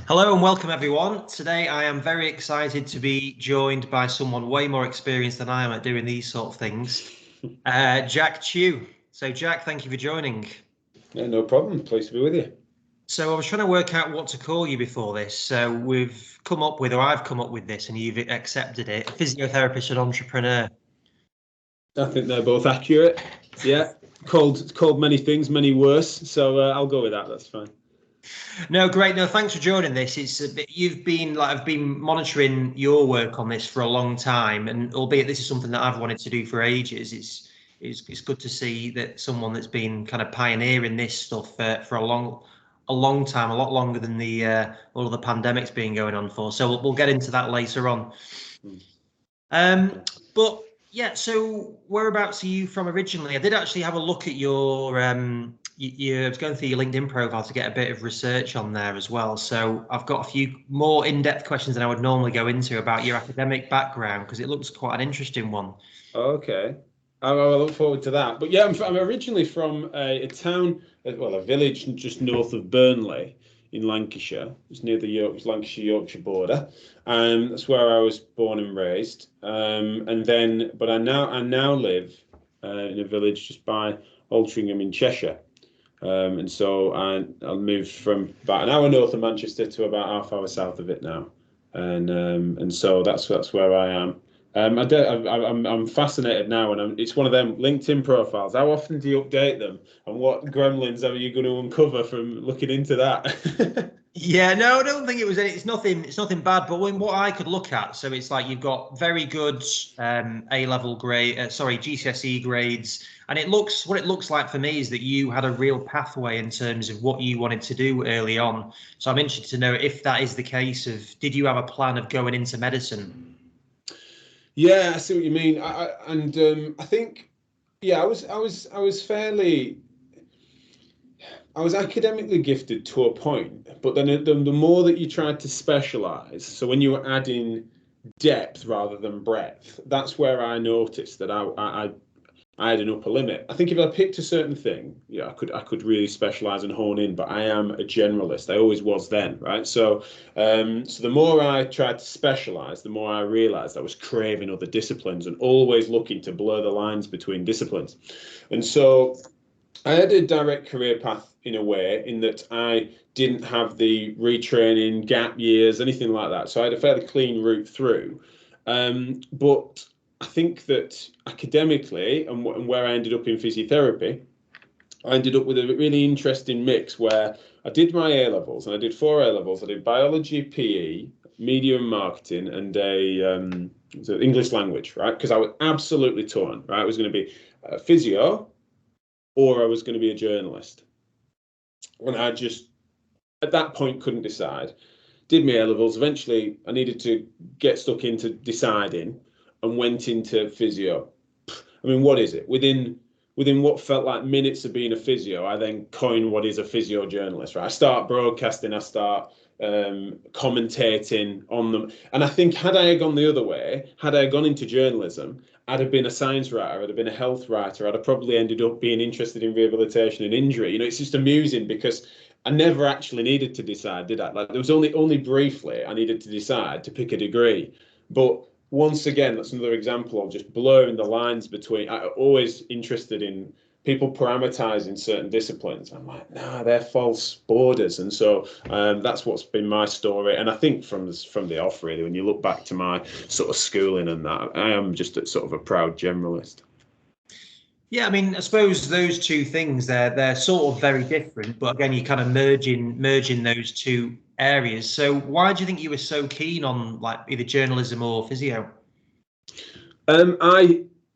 Hello and welcome everyone. Today I am very excited to be joined by someone way more experienced than I am at doing these sort of things, Jack Chew. So Jack, thank you for joining. Yeah, no problem. Pleased to be with you. So I was trying to work out what to call you before this. So I've come up with this and you've accepted it, physiotherapist and entrepreneur. I think they're both accurate. Yeah, called many things, many worse. So I'll go with that. That's fine. No, great. No, thanks for joining this. I've been monitoring your work on this for a long time, and albeit this is something that I've wanted to do for ages, it's good to see that someone that's been kind of pioneering this stuff for a long time, a lot longer than all of the pandemic's been going on for. So we'll get into that later on. But yeah, so whereabouts are you from originally? I did actually have a look at your I was going through your LinkedIn profile to get a bit of research on there as well. So I've got a few more in-depth questions than I would normally go into about your academic background, because it looks quite an interesting one. Okay. I look forward to that. But yeah, I'm originally from a town, a village just north of Burnley in Lancashire. It's near the Lancashire-Yorkshire border. That's where I was born and raised. But I now live in a village just by Altrincham in Cheshire. And so I moved from about an hour north of Manchester to about half hour south of it now, and so that's where I am. I'm fascinated now, and it's one of them LinkedIn profiles. How often do you update them, and what gremlins are you going to uncover from looking into that? Yeah, no, I don't think it was any. It's nothing bad. But what I could look at, so it's like you've got very good A-level grade, GCSE grades, and what it looks like for me is that you had a real pathway in terms of what you wanted to do early on. So I'm interested to know if that is the case. Did you have a plan of going into medicine? Yeah, I see what you mean. I think, yeah, I was academically gifted to a point, but then the more that you tried to specialize, so when you were adding depth rather than breadth, that's where I noticed that I had an upper limit. I think if I picked a certain thing, yeah, I could really specialize and hone in, but I am a generalist. I always was then, right? So the more I tried to specialize, the more I realized I was craving other disciplines and always looking to blur the lines between disciplines. And so I had a direct career path in a way, in that I didn't have the retraining, gap years, anything like that. So I had a fairly clean route through. But I think that academically, and where I ended up in physiotherapy, I ended up with a really interesting mix where I did my A-levels, and I did 4 A-levels. I did biology, PE, media and marketing, and so English language, right? Because I was absolutely torn, right? I was going to be a physio, or I was going to be a journalist. And I just, at that point, couldn't decide. Did my A-levels. Eventually, I needed to get stuck into deciding, and went into physio. I mean, what is it? Within what felt like minutes of being a physio, I then coined what is a physio journalist, right? I start broadcasting, I start commentating on them. And I think had I gone the other way, had I gone into journalism, I'd have been a science writer, I'd have been a health writer, I'd have probably ended up being interested in rehabilitation and injury. You know, it's just amusing because I never actually needed to decide, did I? Like, there was only briefly I needed to decide to pick a degree. But once again, that's another example of just blurring the lines between. I'm always interested in people parameterizing certain disciplines. I'm like, nah, they're false borders. And so that's what's been my story. And I think from the off, really, when you look back to my sort of schooling and that, I am just sort of a proud generalist. Yeah, I mean, I suppose those two things, they're sort of very different, but again, you kind of merging those two areas. So why do you think you were so keen on like either journalism or physio? I'm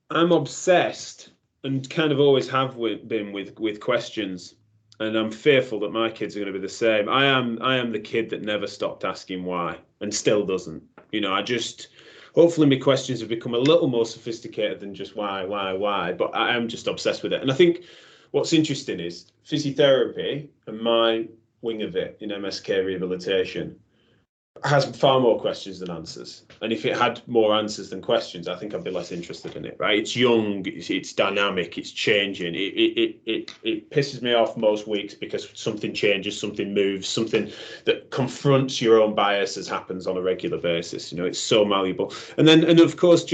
obsessed, and kind of always have been with questions, and I'm fearful that my kids are going to be the same. I am the kid that never stopped asking why, and still doesn't. You know, hopefully my questions have become a little more sophisticated than just why, but I am just obsessed with it. And I think what's interesting is physiotherapy and my wing of it in MSK rehabilitation. has far more questions than answers. And if it had more answers than questions, I think I'd be less interested in it, right? It's young, it's dynamic, it's changing. It pisses me off most weeks because something changes, something moves, something that confronts your own biases happens on a regular basis. It's so malleable. And of course,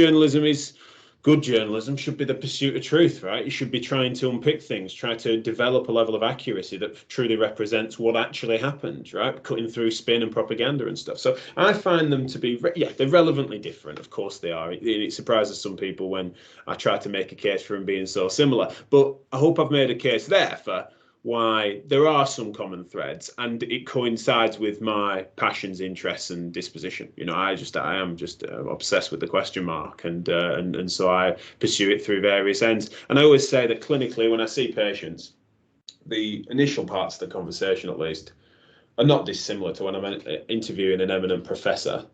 good journalism should be the pursuit of truth, right? You should be trying to unpick things, try to develop a level of accuracy that truly represents what actually happened, right? Cutting through spin and propaganda and stuff. So I find them to be, they're relevantly different. Of course they are. It surprises some people when I try to make a case for them being so similar. But I hope I've made a case there for why there are some common threads, and it coincides with my passions, interests, and disposition. I am just obsessed with the question mark, and so I pursue it through various ends. And I always say that clinically, when I see patients, the initial parts of the conversation, at least, are not dissimilar to when I'm interviewing an eminent professor,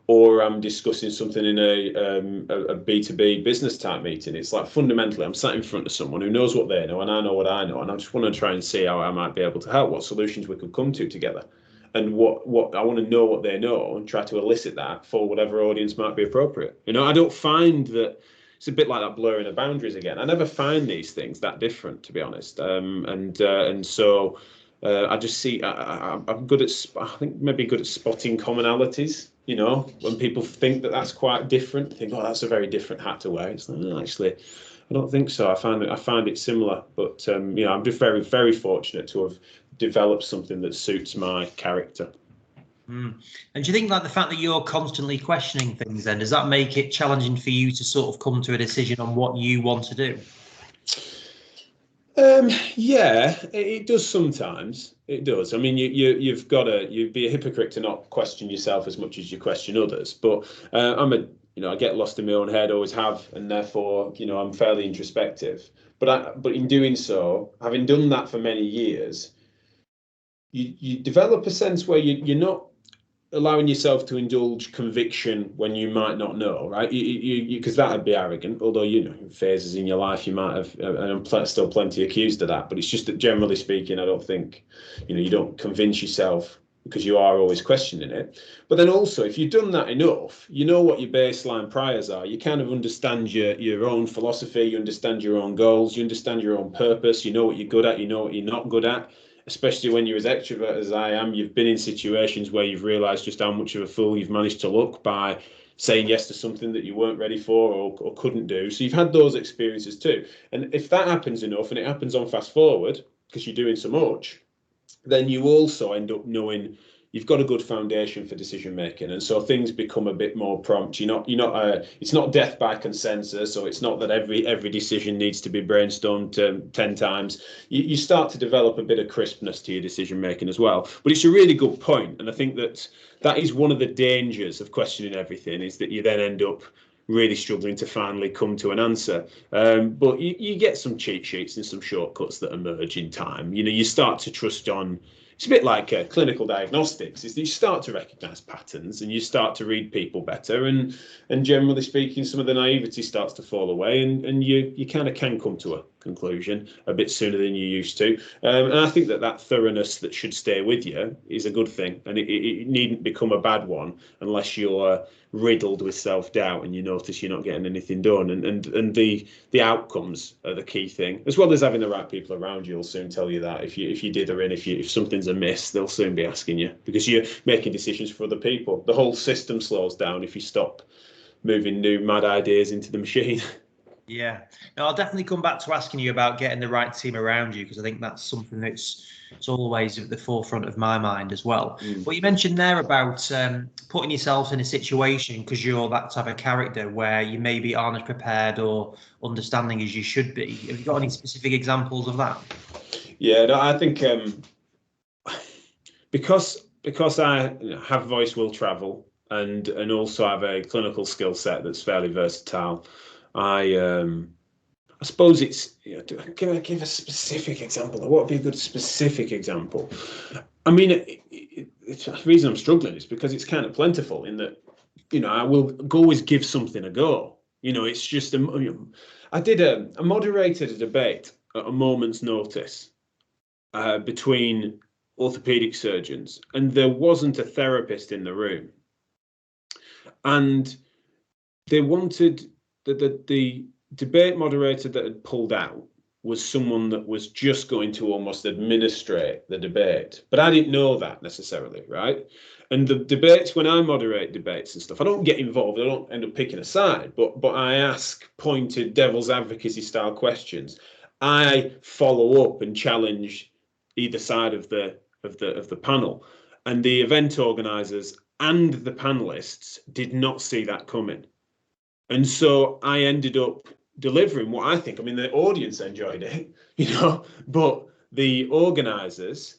or I'm discussing something in a B2B business type meeting. It's like fundamentally I'm sat in front of someone who knows what they know and I know what I know, and I just want to try and see how I might be able to help, what solutions we could come to together, and what I want to know what they know and try to elicit that for whatever audience might be appropriate. I don't find that it's a bit like that blurring of boundaries again. I never find these things that different, to be honest, and so I just see I'm good at, I think maybe good at spotting commonalities. When people think that that's quite different, think, oh, that's a very different hat to wear. It's like, no, actually, I don't think so. I find it similar, but I'm just very, very fortunate to have developed something that suits my character. And do you think, like, the fact that you're constantly questioning things, then does that make it challenging for you to sort of come to a decision on what you want to do? Yeah, it does sometimes. It does. I mean, you'd be a hypocrite to not question yourself as much as you question others. But I get lost in my own head, always have, and therefore, I'm fairly introspective. But in doing so, having done that for many years, you develop a sense where you're not allowing yourself to indulge conviction when you might not know, right? Because that would be arrogant. Although phases in your life you might have, and I'm still plenty accused of that. But it's just that generally speaking, I don't think, you don't convince yourself because you are always questioning it. But then also, if you've done that enough, you know what your baseline priors are. You kind of understand your own philosophy. You understand your own goals. You understand your own purpose. You know what you're good at. You know what you're not good at. Especially when you're as extrovert as I am, you've been in situations where you've realised just how much of a fool you've managed to look by saying yes to something that you weren't ready for or couldn't do. So you've had those experiences too. And if that happens enough, and it happens on fast forward because you're doing so much, then you also end up knowing you've got a good foundation for decision making, and so things become a bit more prompt. It's not death by consensus, or it's not that every decision needs to be brainstormed 10 times. You start to develop a bit of crispness to your decision making as well. But it's a really good point, and I think that is one of the dangers of questioning everything, is that you then end up really struggling to finally come to an answer. But you get some cheat sheets and some shortcuts that emerge in time. You start to trust on. It's a bit like clinical diagnostics, is that you start to recognise patterns and you start to read people better, and generally speaking, some of the naivety starts to fall away, and you kind of can come to a conclusion a bit sooner than you used to. And I think that thoroughness that should stay with you is a good thing, and it needn't become a bad one unless you're riddled with self-doubt and you notice you're not getting anything done, and the outcomes are the key thing, as well as having the right people around you will soon tell you that if you dither in, if something's amiss, they'll soon be asking you, because you're making decisions for other people. The whole system slows down if you stop moving new mad ideas into the machine. Yeah, no, I'll definitely come back to asking you about getting the right team around you, because I think that's something it's always at the forefront of my mind as well. What you mentioned there about putting yourself in a situation because you're that type of character where you maybe aren't as prepared or understanding as you should be. Have you got any specific examples of that? Yeah, no, I think because I have voice, will travel, and also have a clinical skill set that's fairly versatile. I suppose it's, give a specific example. What would be a good specific example? I mean, the reason I'm struggling is because it's kind of plentiful in that, I will always give something a go. It's just, I moderated a debate at a moment's notice between orthopedic surgeons, and there wasn't a therapist in the room. And they wanted the debate moderator that had pulled out was someone that was just going to almost administrate the debate. But I didn't know that necessarily, right? And the debates, when I moderate debates and stuff, I don't get involved. I don't end up picking a side, but I ask pointed devil's advocacy style questions. I follow up and challenge either side of the panel. And the event organisers and the panelists did not see that coming. And so I ended up delivering what I think, I mean, the audience enjoyed it, but the organisers,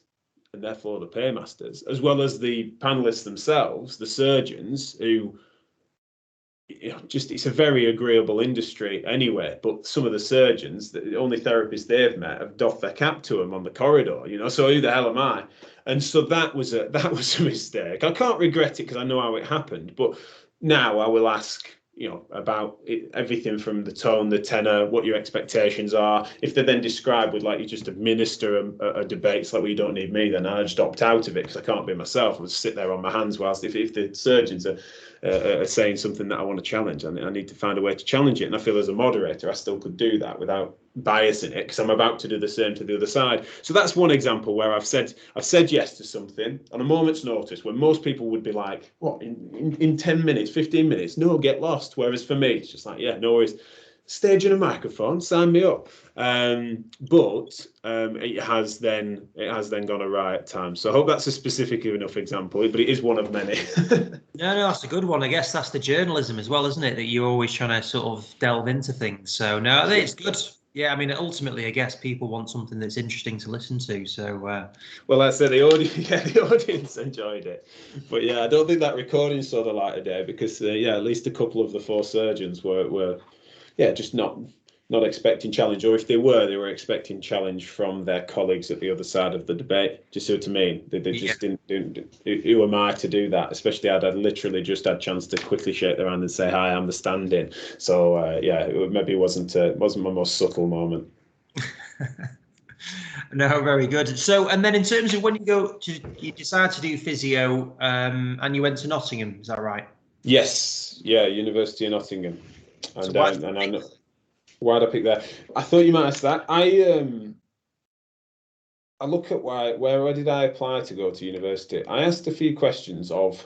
and therefore the paymasters, as well as the panelists themselves, the surgeons, who, it's a very agreeable industry anyway, but some of the surgeons, the only therapists they've met, have doffed their cap to them on the corridor, so who the hell am I? And so that was a mistake. I can't regret it because I know how it happened, but now I will ask, about everything from the tone, the tenor, what your expectations are. If they're then described with, like, you just administer a debate, it's like, well, you don't need me, then I just opt out of it because I can't be myself. I'll just sit there on my hands whilst if the surgeons are saying something that I want to challenge, I need to find a way to challenge it. And I feel as a moderator, I still could do that without biasing it because I'm about to do the same to the other side. So that's one example where I've said yes to something on a moment's notice when most people would be like, what, in 10 minutes, 15 minutes? No, get lost. Whereas for me, it's just like, yeah, no worries. Stage and a microphone, sign me up. But it has then gone awry at times. So I hope that's a specific enough example, but it is one of many. No, that's a good one. I guess that's the journalism as well, isn't it? That you're always trying to sort of delve into things. So no, I think it's good. Yeah, I mean, ultimately, I guess people want something that's interesting to listen to. So, well, I said the audience enjoyed it, but yeah, I don't think that recording saw the light of day because at least a couple of the 4 surgeons were just not expecting challenge, or if they were expecting challenge from their colleagues at the other side of the debate. Just so to me, they just didn't. Who am I to do that? Especially I'd literally just had a chance to quickly shake their hand and say, hi, I'm the stand-in. So maybe it wasn't my most subtle moment. No, very good. So, and then in terms of when you decide to do physio, and you went to Nottingham, is that right? Yes, University of Nottingham. And So why'd I pick that? I thought you might ask that. I look at where did I apply to go to university? I asked a few questions of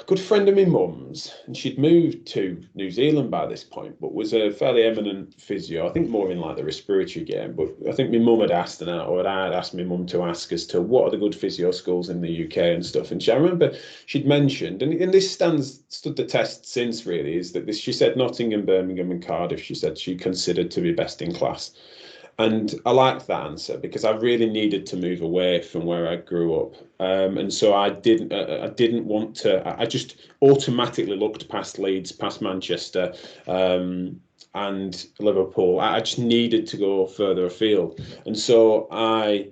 a good friend of my mum's, and she'd moved to New Zealand by this point, but was a fairly eminent physio. I think more in like the respiratory game, but I think my mum had asked, I had asked my mum to ask as to what are the good physio schools in the UK and stuff. And I remember she'd mentioned, and this stood the test since really, is that she said Nottingham, Birmingham and Cardiff, she said she considered to be best in class. And I liked that answer because I really needed to move away from where I grew up, and so I didn't want to. I just automatically looked past Leeds, past Manchester, and Liverpool. I just needed to go further afield, and so I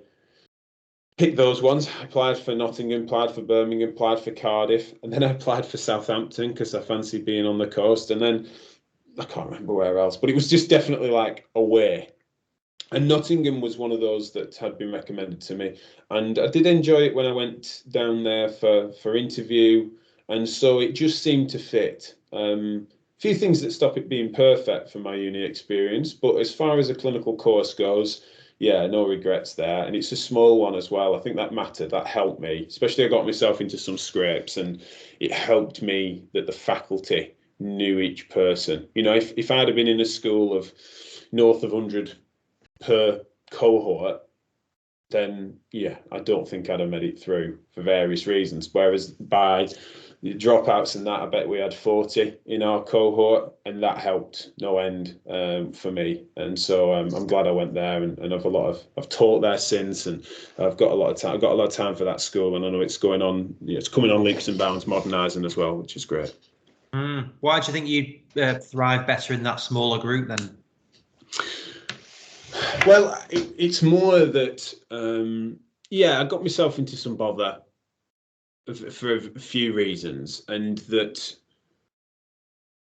picked those ones. I applied for Nottingham, applied for Birmingham, applied for Cardiff, and then I applied for Southampton because I fancied being on the coast, and then I can't remember where else, but it was just definitely like away. And Nottingham was one of those that had been recommended to me. And I did enjoy it when I went down there for interview. And so it just seemed to fit. A few things that stop it being perfect from my uni experience. But as far as a clinical course goes, no regrets there. And it's a small one as well. I think that mattered. That helped me. Especially I got myself into some scrapes. And it helped me that the faculty knew each person. If I'd have been in a school of north of 100 per cohort, then I don't think I'd have made it through for various reasons. Whereas by the dropouts and that, I bet we had 40 in our cohort, and that helped no end for me. And so I'm glad I went there, and I've taught there since, and I've got a lot of time. I've got a lot of time for that school, and I know it's going on. It's coming on leaps and bounds, modernising as well, which is great. Why do you think you'd thrive better in that smaller group then? Well, it's more that, I got myself into some bother for a few reasons, and that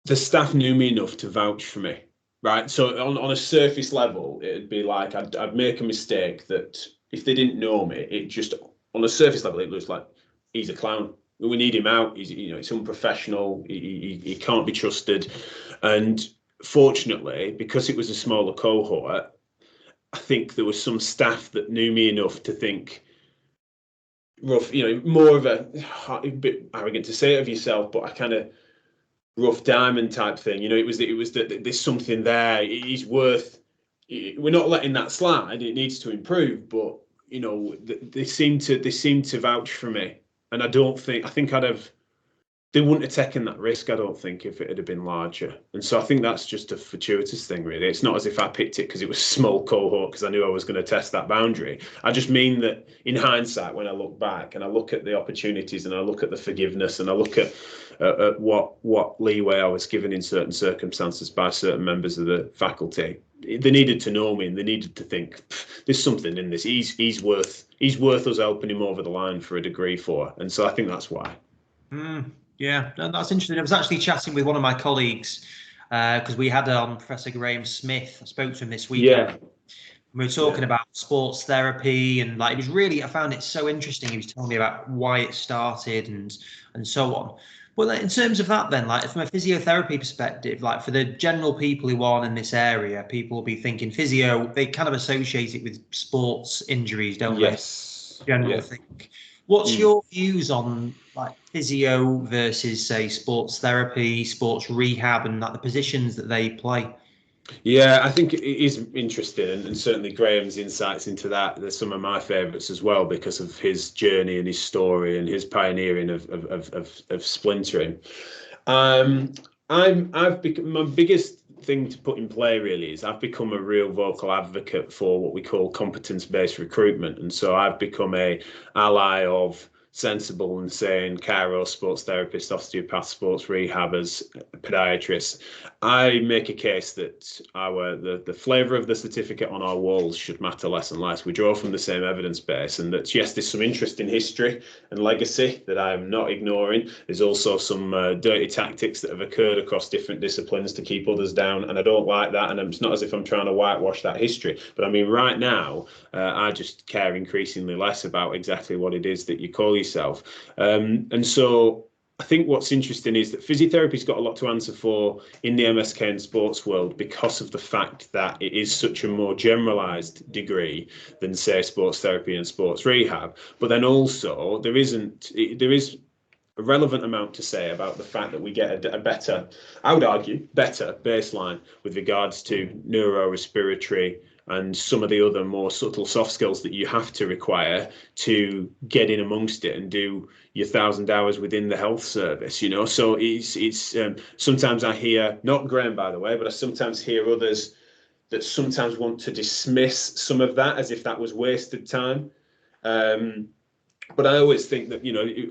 the staff knew me enough to vouch for me, right? So on a surface level, it'd be like I'd make a mistake that if they didn't know me, it just, on a surface level, it looks like he's a clown. We need him out. He's, it's unprofessional. He can't be trusted. And fortunately, because it was a smaller cohort, I think there was some staff that knew me enough to think, rough, more of a bit arrogant to say it of yourself, but a kind of rough diamond type thing. It was that there's something there. He's worth. We're not letting that slide. It needs to improve, but they seem to vouch for me, and I think they wouldn't have taken that risk, I don't think, if it had been larger. And so I think that's just a fortuitous thing, really. It's not as if I picked it because it was a small cohort because I knew I was going to test that boundary. I just mean that in hindsight, when I look back and I look at the opportunities and I look at the forgiveness and I look at what leeway I was given in certain circumstances by certain members of the faculty, they needed to know me and they needed to think, there's something in this. He's worth us helping him over the line for a degree for. And so I think that's why. Yeah, that's interesting. I was actually chatting with one of my colleagues because we had on Professor Graham Smith. I spoke to him this weekend. Yeah. We were talking about sports therapy, and it was really, I found it so interesting. He was telling me about why it started and so on. Well, in terms of that, then, from a physiotherapy perspective, for the general people who aren't in this area, people will be thinking physio. They kind of associate it with sports injuries, don't they? General think. What's your views on physio versus, say, sports therapy, sports rehab, and the positions that they play? Yeah, I think it is interesting, and certainly Graham's insights into that. There's some of my favourites as well because of his journey and his story and his pioneering of splintering. I've become, my biggest thing to put in play really is I've become a real vocal advocate for what we call competence-based recruitment, and so I've become a ally of sensible and sane chiro, sports therapists, osteopaths, sports rehabbers, podiatrists. I make a case that the flavour of the certificate on our walls should matter less and less. We draw from the same evidence base, and that yes, there's some interesting history and legacy that I am not ignoring. There's also some dirty tactics that have occurred across different disciplines to keep others down, and I don't like that. And it's not as if I'm trying to whitewash that history, but I mean, right now, I just care increasingly less about exactly what it is that you call yourself. And so I think what's interesting is that physiotherapy's got a lot to answer for in the MSK and sports world because of the fact that it is such a more generalised degree than, say, sports therapy and sports rehab. But then also there is a relevant amount to say about the fact that we get a better, I would argue, better baseline with regards to neurorespiratory and some of the other more subtle soft skills that you have to require to get in amongst it and do your 1,000 hours within the health service, So it's sometimes I hear, not Graham, by the way, but I sometimes hear others that sometimes want to dismiss some of that as if that was wasted time. But I always think that,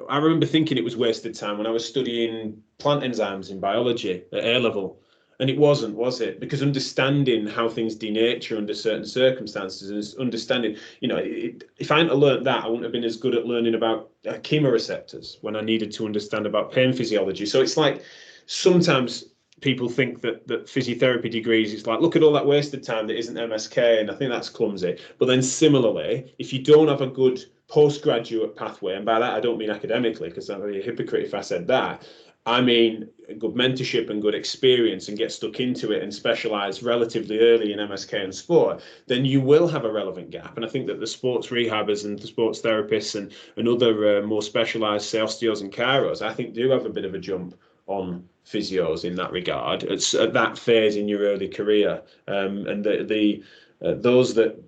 I remember thinking it was wasted time when I was studying plant enzymes in biology at A level. And it wasn't, was it? Because understanding how things denature under certain circumstances and understanding, if I hadn't learned that, I wouldn't have been as good at learning about chemoreceptors when I needed to understand about pain physiology. So it's like sometimes people think that physiotherapy degrees, it's like, look at all that wasted time that isn't MSK. And I think that's clumsy. But then similarly, if you don't have a good postgraduate pathway, and by that I don't mean academically, because I'd be a hypocrite if I said that. I mean good mentorship and good experience and get stuck into it and specialise relatively early in MSK and sport, then you will have a relevant gap. And I think that the sports rehabbers and the sports therapists and other more specialised, say, osteos and chiros, I think do have a bit of a jump on physios in that regard. It's at that phase in your early career. And those that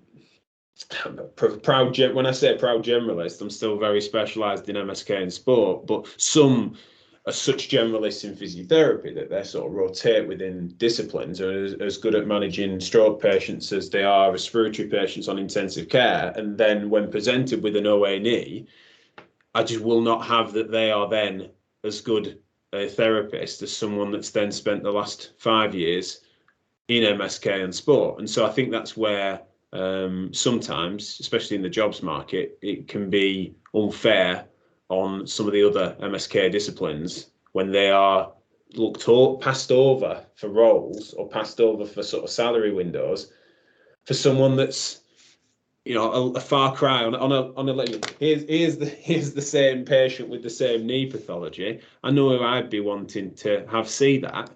proud, when I say proud generalist, I'm still very specialised in MSK and sport, but some are such generalists in physiotherapy that they sort of rotate within disciplines, are as good at managing stroke patients as they are respiratory patients on intensive care. And then when presented with an OA knee, I just will not have that they are then as good a therapist as someone that's then spent the last 5 years in MSK and sport. And so I think that's where sometimes, especially in the jobs market, it can be unfair on some of the other MSK disciplines when they are passed over for roles or passed over for sort of salary windows for someone that's a far cry on a here's the same patient with the same knee pathology. I know who I'd be wanting to see that.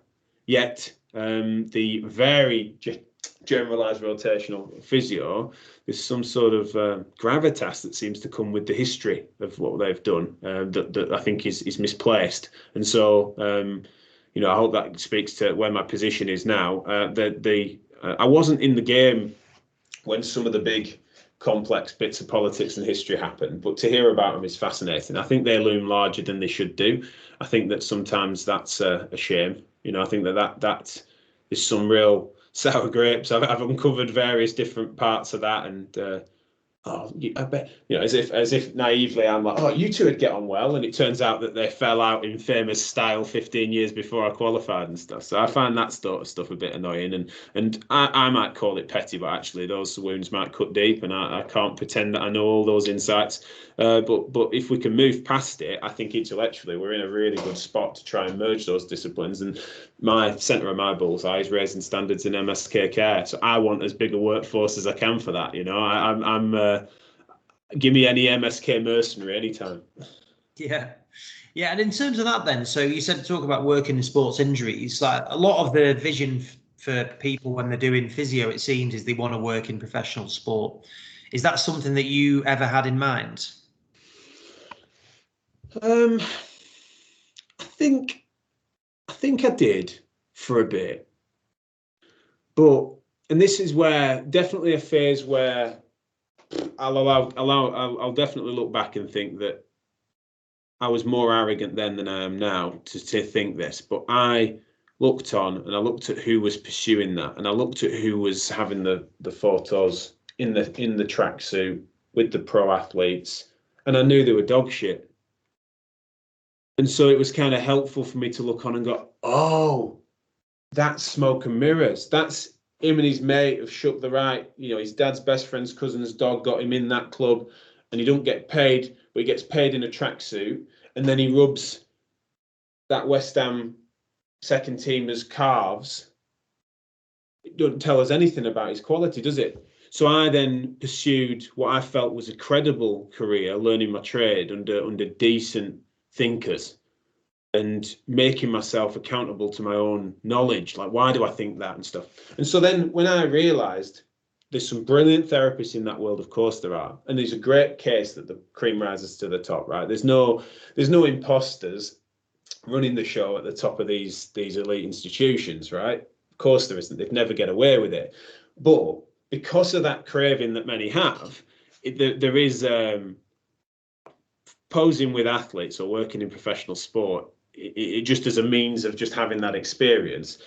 Yet the very generalized rotational physio, there's some sort of gravitas that seems to come with the history of what they've done that I think is misplaced. And so I hope that speaks to where my position is now. I wasn't in the game when some of the big complex bits of politics and history happen, but to hear about them is fascinating. I think they loom larger than they should do. I think that sometimes that's a shame. I think that is some real sour grapes. I've uncovered various different parts of that, and I bet as if naively I'm like, oh, you two would get on well, and it turns out that they fell out in famous style 15 years before I qualified and stuff. So I find that sort of stuff a bit annoying, and I might call it petty, but actually those wounds might cut deep, and I can't pretend that I know all those insights. But if we can move past it, I think intellectually we're in a really good spot to try and merge those disciplines. And my centre of my bullseye is raising standards in MSK care, so I want as big a workforce as I can for that. I'm give me any MSK mercenary anytime. Yeah. And in terms of that then, so you said to talk about working in sports injuries, like a lot of the vision for people when they're doing physio, it seems, is they want to work in professional sport. Is that something that you ever had in mind? I think I did for a bit, and this is where definitely a phase where I'll definitely look back and think that I was more arrogant then than I am now to think this. But I looked on and I looked at who was pursuing that, and I looked at who was having the photos in the tracksuit with the pro athletes, and I knew they were dog shit. And so it was kind of helpful for me to look on and go, oh, that's smoke and mirrors. That's him and his mate have shook the right, his dad's best friend's cousin's dog got him in that club, and he don't get paid, but he gets paid in a tracksuit, and then he rubs that West Ham second teamer's calves. It doesn't tell us anything about his quality, does it? So I then pursued what I felt was a credible career, learning my trade under decent thinkers and making myself accountable to my own knowledge. Like, why do I think that and stuff? And so then when I realized there's some brilliant therapists in that world, of course there are, and there's a great case that the cream rises to the top, right? There's no imposters running the show at the top of these elite institutions, right? Of course there isn't. They'd never get away with it. But because of that craving that many have, there is posing with athletes or working in professional sport, it just as a means of just having that experience,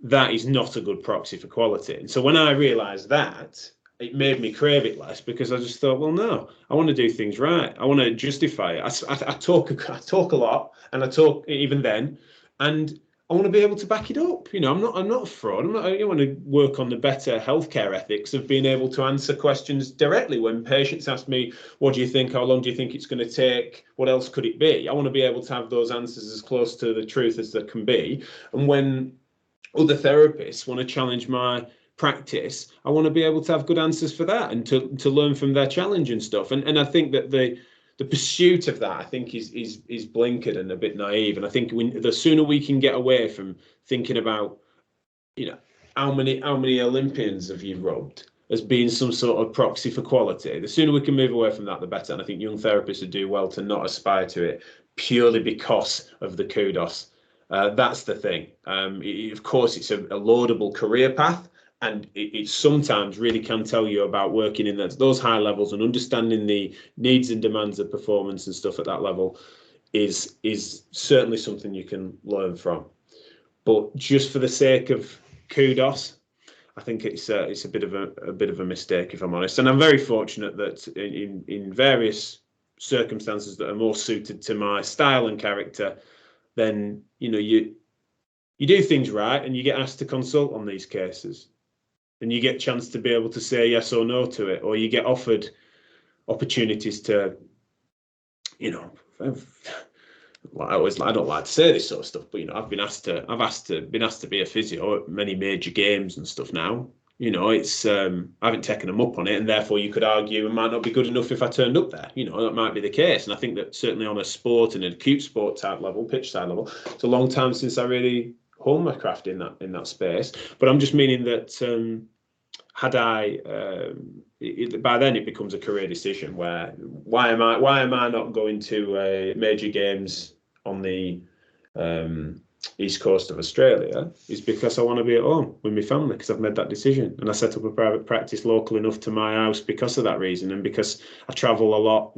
that is not a good proxy for quality. And so when I realized that, it made me crave it less, because I just thought, well, no, I want to do things right. I want to justify it. I talk a lot, and I talk even then, and I want to be able to back it up. I'm not a fraud. I want to work on the better healthcare ethics of being able to answer questions directly when patients ask me, what do you think? How long do you think it's going to take? What else could it be? I want to be able to have those answers as close to the truth as there can be. And when other therapists want to challenge my practice, I want to be able to have good answers for that, and to learn from their challenge and stuff. And I think that the pursuit of that, I think, is blinkered and a bit naive. And I think the sooner we can get away from thinking about, how many Olympians have you rubbed as being some sort of proxy for quality, the sooner we can move away from that, the better. And I think young therapists would do well to not aspire to it purely because of the kudos. That's the thing. Of course, it's a laudable career path, and it sometimes really can tell you about working in those high levels and understanding the needs and demands of performance and stuff at that level is certainly something you can learn from. But just for the sake of kudos, I think it's a bit of a mistake, if I'm honest. And I'm very fortunate that in various circumstances that are more suited to my style and character, then you do things right, and you get asked to consult on these cases, and you get a chance to be able to say yes or no to it, or you get offered opportunities to, I don't like to say this sort of stuff, but I've been asked to be a physio at many major games and stuff now, it's I haven't taken them up on it, and therefore you could argue it might not be good enough if I turned up there. That might be the case. And I think that certainly on a sport and an acute sport type level, pitch side level, it's a long time since I really honed my craft in that space. But I'm just meaning that had I by then it becomes a career decision where why am I not going to major games on the east coast of Australia is because I want to be at home with my family, because I've made that decision, and I set up a private practice local enough to my house because of that reason, and because I travel a lot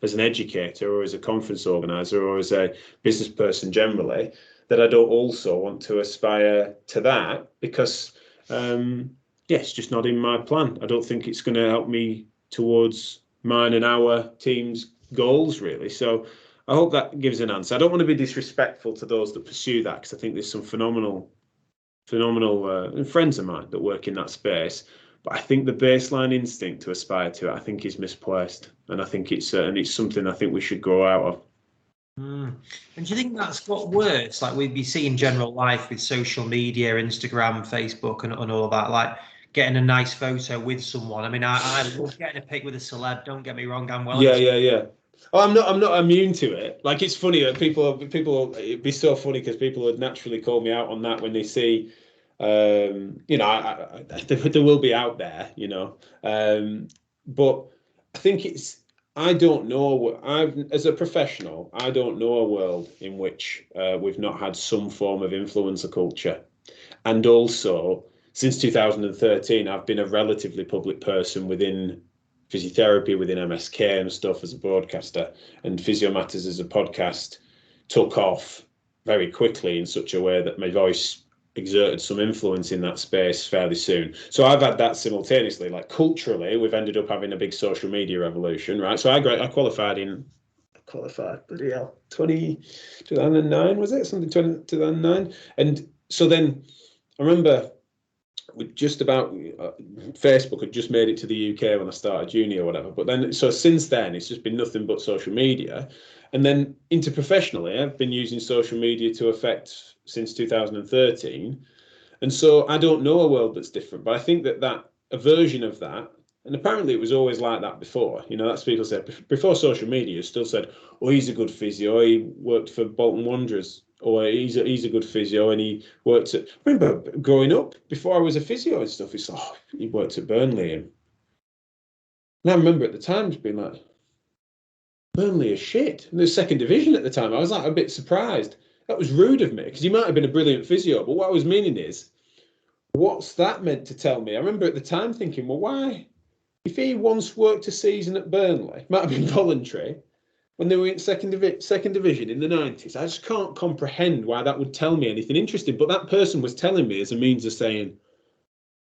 as an educator or as a conference organizer or as a business person generally, that I don't also want to aspire to that because it's just not in my plan. I don't think it's going to help me towards mine and our team's goals really. So I hope that gives an answer. I don't want to be disrespectful to those that pursue that, because I think there's some phenomenal friends of mine that work in that space. But I think the baseline instinct to aspire to it, I think, is misplaced, and I think it's something I think we should grow out of. And do you think that's got worse? Like we'd be seeing general life with social media, Instagram, Facebook, and all that. Like getting a nice photo with someone. I mean, I love getting a pic with a celeb. Don't get me wrong. I'm well. Yeah. Oh, I'm not immune to it. Like, it's funny that people. It'd be so funny because people would naturally call me out on that when they see, there will be out there, but I think I don't know. As a professional, I don't know a world in which we've not had some form of influencer culture, and also since 2013, I've been a relatively public person within physiotherapy, within MSK and stuff as a broadcaster, and Physio Matters as a podcast took off very quickly in such a way that my voice exerted some influence in that space fairly soon. So I've had that simultaneously. Like culturally, we've ended up having a big social media revolution, right? So I qualified, bloody hell, 2009, was it? Something 2009. And so then I remember Facebook had just made it to the UK when I started uni or whatever. But then, so since then, it's just been nothing but social media. And then into professionally, I've been using social media to affect since 2013. And so I don't know a world that's different, but I think that a version of that, and apparently it was always like that before, that's what people said, before social media still said, oh, he's a good physio, he worked for Bolton Wanderers, or he's a good physio, and he worked at, I remember growing up, before I was a physio and stuff, it's like, he worked at Burnley. And I remember at the time being like, Burnley is shit. And there's second division at the time. I was like a bit surprised. That was rude of me, because he might have been a brilliant physio, but what I was meaning is, what's that meant to tell me? I remember at the time thinking, well, why? If he once worked a season at Burnley, might have been voluntary, when they were in second division in the 90s, I just can't comprehend why that would tell me anything interesting. But that person was telling me as a means of saying,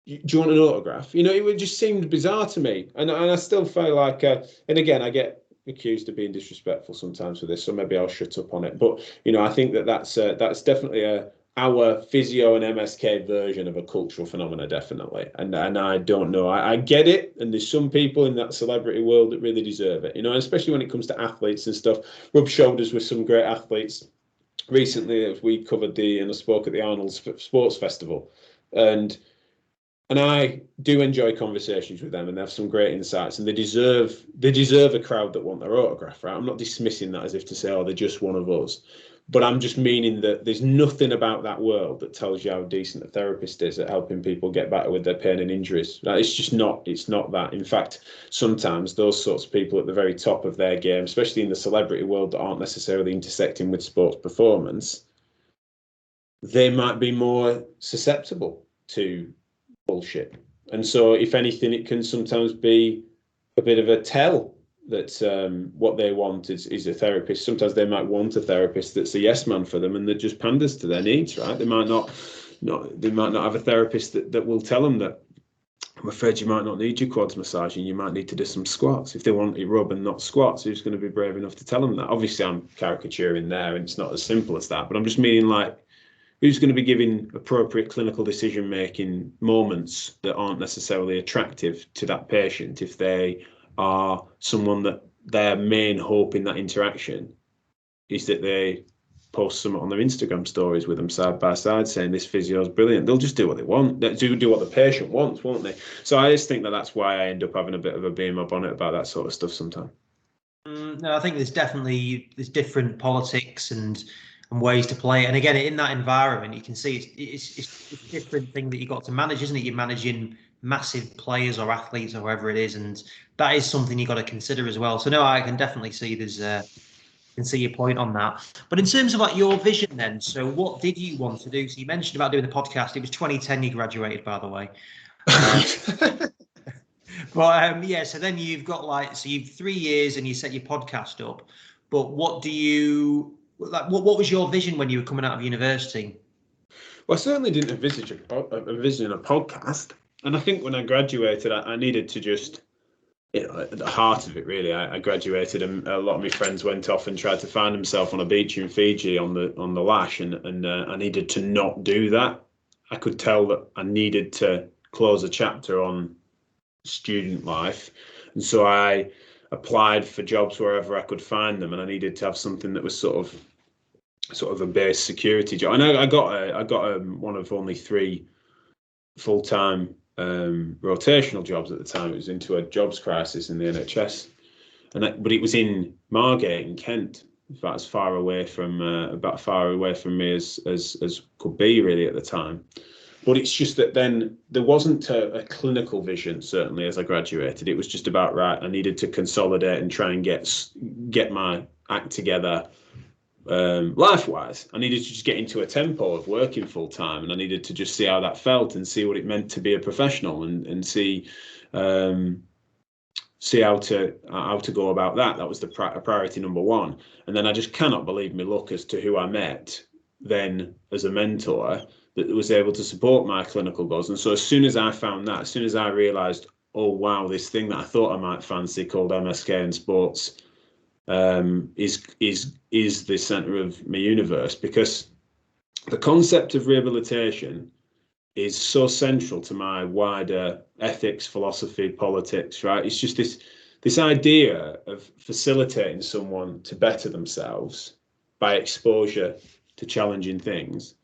do you want an autograph? It just seemed bizarre to me. And I still feel like, and again, I get accused of being disrespectful sometimes for this, so maybe I'll shut up on it. But, I think that's definitely our physio and MSK version of a cultural phenomena, definitely. And I don't know. I get it. And there's some people in that celebrity world that really deserve it, especially when it comes to athletes and stuff. Rub shoulders with some great athletes. Recently, we covered and I spoke at the Arnold Sports Festival. And I do enjoy conversations with them, and they have some great insights, and they deserve a crowd that want their autograph, right? I'm not dismissing that as if to say, oh, they're just one of us. But I'm just meaning that there's nothing about that world that tells you how decent a therapist is at helping people get better with their pain and injuries. It's just not. It's not that. In fact, sometimes those sorts of people at the very top of their game, especially in the celebrity world that aren't necessarily intersecting with sports performance, they might be more susceptible to bullshit. And so, if anything, it can sometimes be a bit of a tell that what they want is a therapist. Sometimes they might want a therapist that's a yes man for them, and that just panders to their needs, right? They might not have a therapist that will tell them that, I'm afraid you might not need your quads massaging, you might need to do some squats. If they want a rub and not squats, who's going to be brave enough to tell them that? Obviously, I'm caricaturing there, and it's not as simple as that, but I'm just meaning, like, who's going to be giving appropriate clinical decision-making moments that aren't necessarily attractive to that patient if they are someone that their main hope in that interaction is that they post something on their Instagram stories with them side by side saying this physio is brilliant. They'll just do what they want. They'll do what the patient wants, won't they? So I just think that's why I end up having a bit of a bee in my bonnet about that sort of stuff sometimes. No, I think there's different politics and ways to play it. And again, in that environment, you can see it's a different thing that you got to manage, isn't it? You're managing massive players or athletes or whoever it is, and that is something you got to consider as well. So no, I can definitely see can see your point on that. But in terms of like your vision then, so what did you want to do? So you mentioned about doing the podcast. It was 2010 you graduated, by the way. But yeah, so then you've got you've 3 years and you set your podcast up. But what do you like? What was your vision when you were coming out of university? Well, I certainly didn't envisage a podcast. And I think when I graduated, I needed to just, at the heart of it, really, I graduated and a lot of my friends went off and tried to find themselves on a beach in Fiji on the lash, and I needed to not do that. I could tell that I needed to close a chapter on student life, and so I applied for jobs wherever I could find them, and I needed to have something that was sort of a base security job. And I got one of only 3 full-time rotational jobs at the time. It was into a jobs crisis in the NHS, but it was in Margate in Kent, about as far away from me as could be really at the time. But it's just that then there wasn't a clinical vision, certainly, as I graduated. It was just about, right, I needed to consolidate and try and get my act together life-wise. I needed to just get into a tempo of working full-time, and I needed to just see how that felt and see what it meant to be a professional and see how to go about that. That was the priority number one. And then I just cannot believe my luck as to who I met then as a mentor that was able to support my clinical goals. And so as soon as I found that, as soon as I realized, oh wow, this thing that I thought I might fancy called MSK in sports is the center of my universe, because the concept of rehabilitation is so central to my wider ethics, philosophy, politics, right? It's just this idea of facilitating someone to better themselves by exposure to challenging things.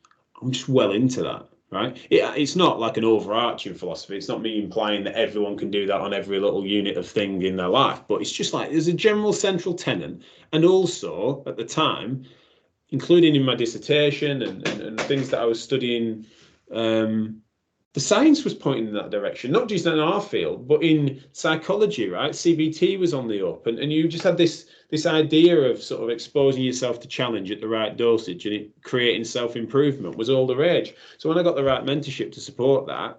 I'm just well into that, right? It's not like an overarching philosophy. It's not me implying that everyone can do that on every little unit of thing in their life, but it's just like there's a general central tenet. And also at the time, including in my dissertation and things that I was studying, the science was pointing in that direction, not just in our field, but in psychology, right? CBT was on the up, and you just had this idea of sort of exposing yourself to challenge at the right dosage and it creating self-improvement was all the rage. So when I got the right mentorship to support that,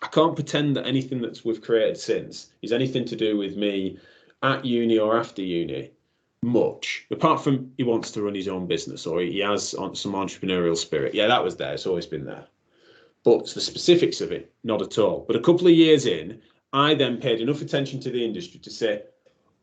I can't pretend that anything that we've created since is anything to do with me at uni or after uni, much, apart from he wants to run his own business or he has some entrepreneurial spirit. Yeah, that was there. It's always been there. But the specifics of it, not at all. But a couple of years in, I then paid enough attention to the industry to say,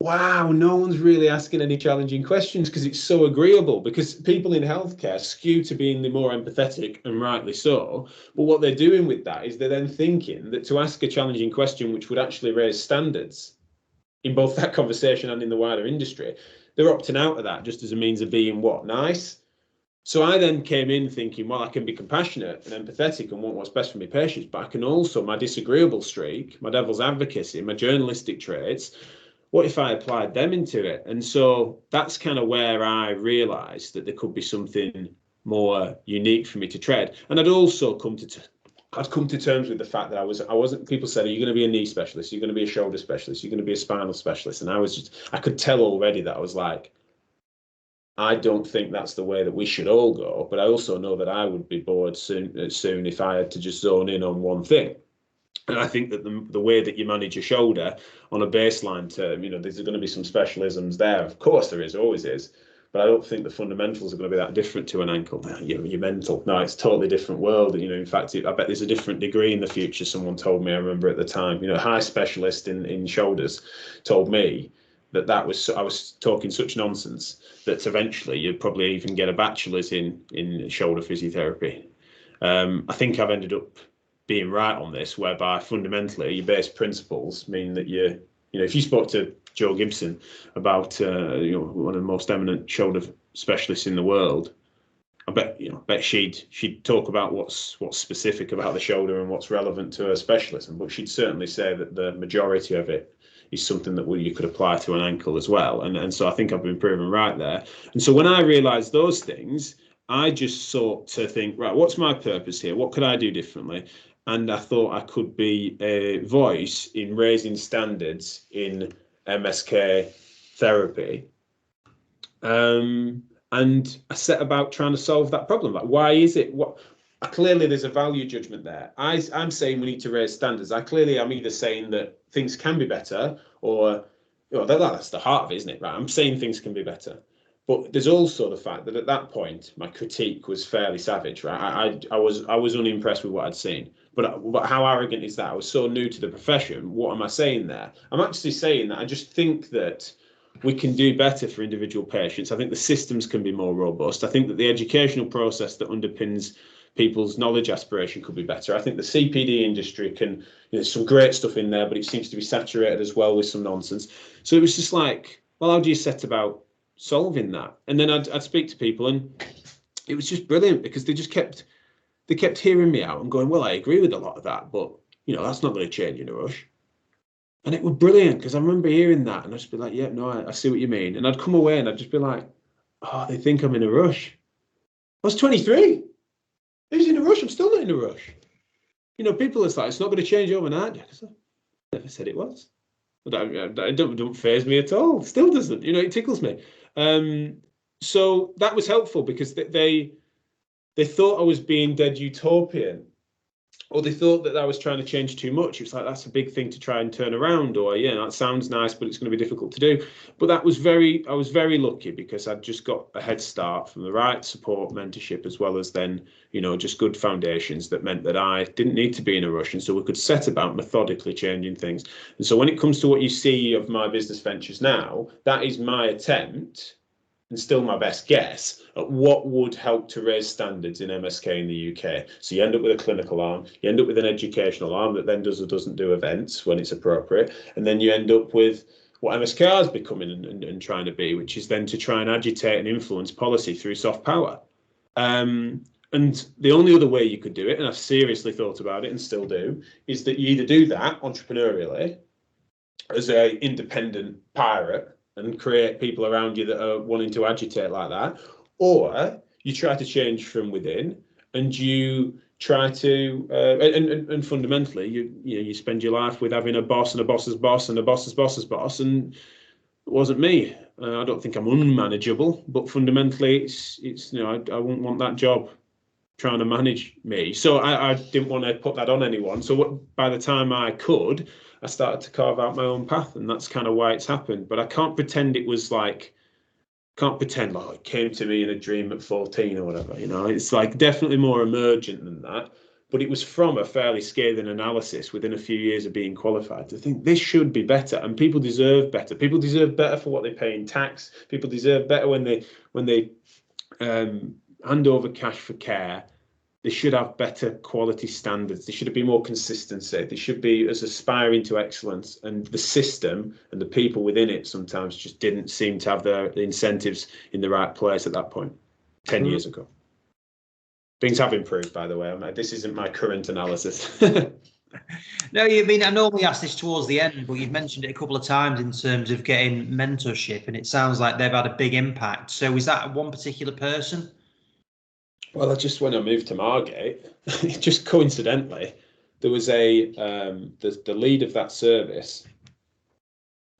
wow, no one's really asking any challenging questions because it's so agreeable, because people in healthcare skew to being the more empathetic, and rightly so. But what they're doing with that is they're then thinking that to ask a challenging question which would actually raise standards in both that conversation and in the wider industry, they're opting out of that just as a means of being what? Nice. So I then came in thinking, well, I can be compassionate and empathetic and want what's best for my patients, but I can also, my disagreeable streak, my devil's advocacy, my journalistic traits, what if I applied them into it? And so that's kind of where I realised that there could be something more unique for me to tread. And I'd also come to terms with the fact that I wasn't, people said, are you going to be a knee specialist? Are you going to be a shoulder specialist? Are you going to be a spinal specialist? And I could tell already that I was like, I don't think that's the way that we should all go, but I also know that I would be bored soon if I had to just zone in on one thing. And I think that the way that you manage your shoulder on a baseline term, there's going to be some specialisms there. Of course there is, always is. But I don't think the fundamentals are going to be that different to an ankle. You're mental. No, it's a totally different world. In fact, I bet there's a different degree in the future. Someone told me, I remember at the time, a high specialist in shoulders told me that I was talking such nonsense that eventually you'd probably even get a bachelor's in shoulder physiotherapy. I think I've ended up being right on this, whereby fundamentally your base principles mean that if you spoke to Joe Gibson about one of the most eminent shoulder specialists in the world, bet she'd talk about what's specific about the shoulder and what's relevant to her specialism, but she'd certainly say that the majority of it is something that you could apply to an ankle as well. And so I think I've been proven right there. And so when I realised those things, I just sought to think, right, what's my purpose here? What could I do differently? And I thought I could be a voice in raising standards in MSK therapy. And I set about trying to solve that problem. Like, why is it? Clearly, there's a value judgment there. I'm saying we need to raise standards. I'm either saying that things can be better, or that's the heart of it, isn't it? Right? I'm saying things can be better. But there's also the fact that at that point, my critique was fairly savage. Right? I was unimpressed with what I'd seen. But how arrogant is that? I was so new to the profession. What am I saying there? I'm actually saying that I just think that we can do better for individual patients. I think the systems can be more robust. I think that the educational process that underpins people's knowledge aspiration could be better. I think the CPD industry can, there's some great stuff in there, but it seems to be saturated as well with some nonsense. So it was just like, well, how do you set about solving that? And then I'd speak to people, and it was just brilliant because they kept hearing me out and going, well, I agree with a lot of that, but that's not going to change in a rush. And it was brilliant because I remember hearing that and I'd just be like, yeah, no, I see what you mean. And I'd come away and I'd just be like, oh, they think I'm in a rush. I was 23. Who's in a rush? I'm still not in a rush. People are like, it's not going to change overnight. I never said it was. It don't faze me at all. Still doesn't. It tickles me. So that was helpful because they thought I was being dead utopian, or they thought that I was trying to change too much. It's like, that's a big thing to try and turn around, or that sounds nice, but it's going to be difficult to do. But I was very lucky because I'd just got a head start from the right support, mentorship, as well as then, just good foundations that meant that I didn't need to be in a rush. And so we could set about methodically changing things. And so when it comes to what you see of my business ventures now, that is my attempt, and still my best guess, at what would help to raise standards in MSK in the UK. So you end up with a clinical arm, you end up with an educational arm that then does or doesn't do events when it's appropriate, and then you end up with what MSKR is becoming and trying to be, which is then to try and agitate and influence policy through soft power. And the only other way you could do it, and I've seriously thought about it and still do, is that you either do that entrepreneurially as an independent pirate, and create people around you that are wanting to agitate like that, or you try to change from within, and you try to and fundamentally you spend your life with having a boss and a boss's boss and a boss's boss's boss, and it wasn't me. I don't think I'm unmanageable, but fundamentally it's I wouldn't want that job trying to manage me. So I didn't want to put that on anyone. So by the time I started to carve out my own path, and that's kind of why it's happened. But I can't pretend it came to me in a dream at 14 or whatever. It's like definitely more emergent than that. But it was from a fairly scathing analysis within a few years of being qualified to think this should be better, and people deserve better. People deserve better for what they pay in tax. People deserve better when they hand over cash for care. They should have better quality standards. There should be more consistency. They should be as aspiring to excellence. And the system and the people within it sometimes just didn't seem to have the incentives in the right place at that point, 10 years ago. Things have improved, by the way. This isn't my current analysis. No, I normally ask this towards the end, but you've mentioned it a couple of times in terms of getting mentorship, and it sounds like they've had a big impact. So is that one particular person? Well, when I moved to Margate, just coincidentally, there was the lead of that service,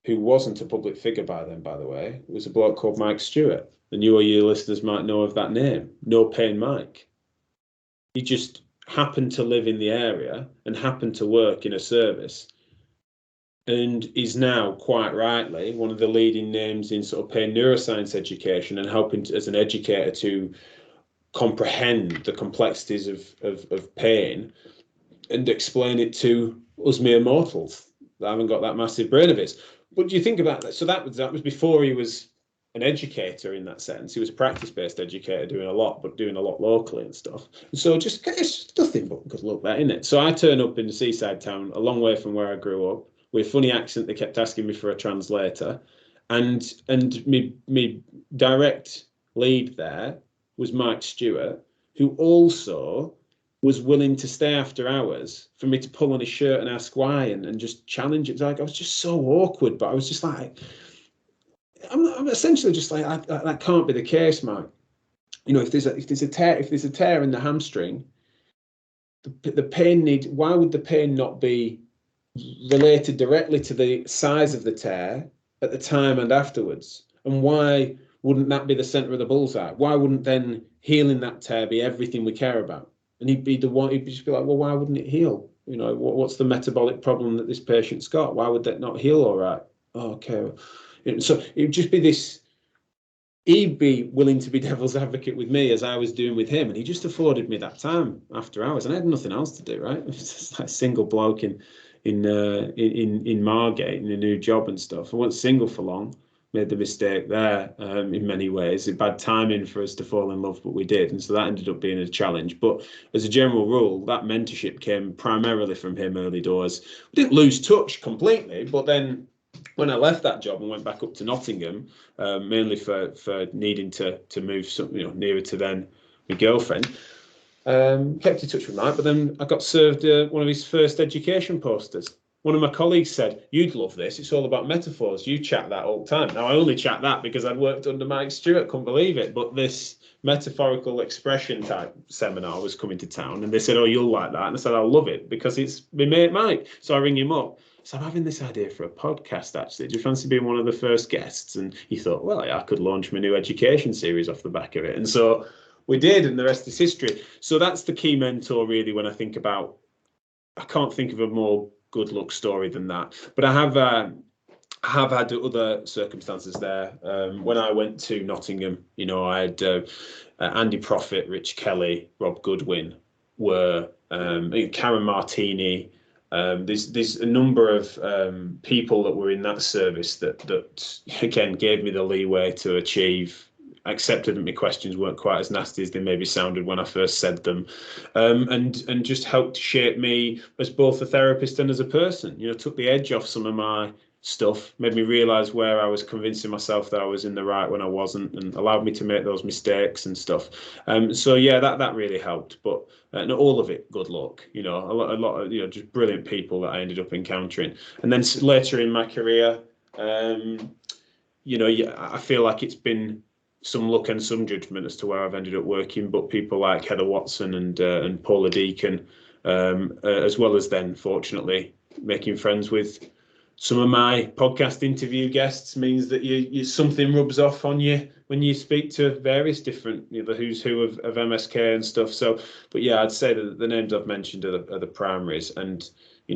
who wasn't a public figure by then, by the way, was a bloke called Mike Stewart. And you or your listeners might know of that name, No Pain Mike. He just happened to live in the area and happened to work in a service, and is now, quite rightly, one of the leading names in sort of pain neuroscience education and helping as an educator to comprehend the complexities of pain and explain it to us mere mortals that haven't got that massive brain of his. But do you think about that? So that was before he was an educator in that sense. He was a practice-based educator doing a lot locally and stuff. And so it's nothing but good luck, that, isn't it? So I turn up in the seaside town, a long way from where I grew up, with a funny accent. They kept asking me for a translator, and me direct lead there was Mike Stewart, who also was willing to stay after hours for me to pull on his shirt and ask why and just challenge it. Like, I was just so awkward, but I was just like, I'm essentially just like, that can't be the case, Mike. You know, if there's a tear in the hamstring, the pain why would the pain not be related directly to the size of the tear at the time and afterwards? And why wouldn't that be the center of the bullseye? Why wouldn't then healing that tear be everything we care about? And he'd just be like, well, why wouldn't it heal? You know, what's the metabolic problem that this patient's got? Why would that not heal all right? Oh, okay. So it would just be this, he'd be willing to be devil's advocate with me as I was doing with him. And he just afforded me that time after hours. And I had nothing else to do, right? It was just like a single bloke in Margate in a new job and stuff. I wasn't single for long. Made the mistake there in many ways. It's bad timing for us to fall in love, but we did. And so that ended up being a challenge. But as a general rule, that mentorship came primarily from him early doors. We didn't lose touch completely, but then when I left that job and went back up to Nottingham, mainly for needing to move nearer to then my girlfriend, kept in touch with Mike, but then I got served one of his first education posters. One of my colleagues said, you'd love this. It's all about metaphors. You chat that all the time. Now, I only chat that because I'd worked under Mike Stewart. Couldn't believe it. But this metaphorical expression type seminar was coming to town. And they said, oh, you'll like that. And I said, I'll love it because it's my mate Mike. So I ring him up. So I'm having this idea for a podcast, actually. Do you fancy being one of the first guests? And he thought, well, I could launch my new education series off the back of it. And so we did, and the rest is history. So that's the key mentor, really, when I think about, I can't think of a more good luck story than that. But I have had other circumstances there. When I went to Nottingham, you know, I had Andy Proffitt, Rich Kelly, Rob Goodwin, were Karen Martini. There's a number of people that were in that service that again gave me the leeway to achieve. I accepted that my questions weren't quite as nasty as they maybe sounded when I first said them, and just helped shape me as both a therapist and as a person. You know, took the edge off some of my stuff, made me realise where I was convincing myself that I was in the right when I wasn't, and allowed me to make those mistakes and stuff. So yeah, that really helped. But not all of it, good luck. You know, a lot of just brilliant people that I ended up encountering, and then later in my career, I feel like it's been some luck and some judgment as to where I've ended up working, but people like Heather Watson and Paula Deacon, as well as then, fortunately, making friends with some of my podcast interview guests means that you something rubs off on you when you speak to various different, the who's who of MSK and stuff. So, but yeah, I'd say that the names I've mentioned are the primaries, and you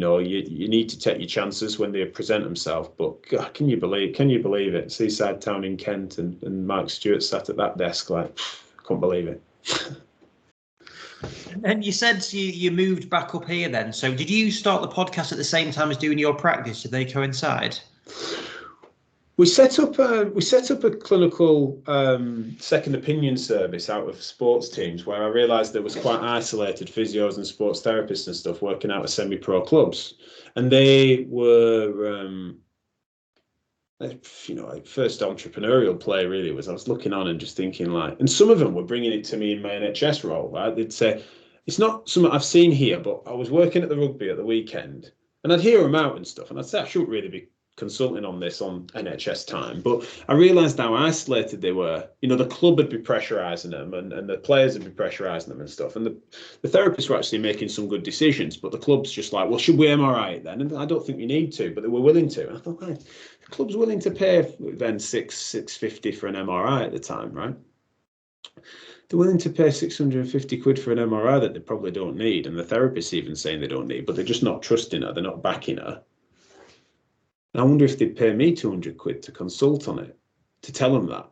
need to take your chances when they present themselves. But God, can you believe it? Seaside town in Kent, and Mike Stewart sat at that desk like, couldn't believe it. And you said you moved back up here then. So did you start the podcast at the same time as doing your practice? Did they coincide? We set up a clinical second opinion service out of sports teams, where I realised there was quite isolated physios and sports therapists and stuff working out of semi-pro clubs, and they were, first entrepreneurial play really was. I was looking on and just thinking and some of them were bringing it to me in my NHS role. Right? They'd say, it's not something I've seen here, but I was working at the rugby at the weekend, and I'd hear them out and stuff, and I'd say I shouldn't really be consulting on this on NHS time, but I realised how isolated they were. The club would be pressurising them, and the players would be pressurising them and stuff, and the therapists were actually making some good decisions, but the club's just like, well, should we MRI it then? And I don't think we need to, but they were willing to. And I thought, right, the club's willing to pay then $650 for an MRI at the time, right? They're willing to pay 650 quid for an MRI that they probably don't need, and the therapist's even saying they don't need, but they're just not trusting her, they're not backing her. I wonder if they'd pay me 200 quid to consult on it, to tell them that.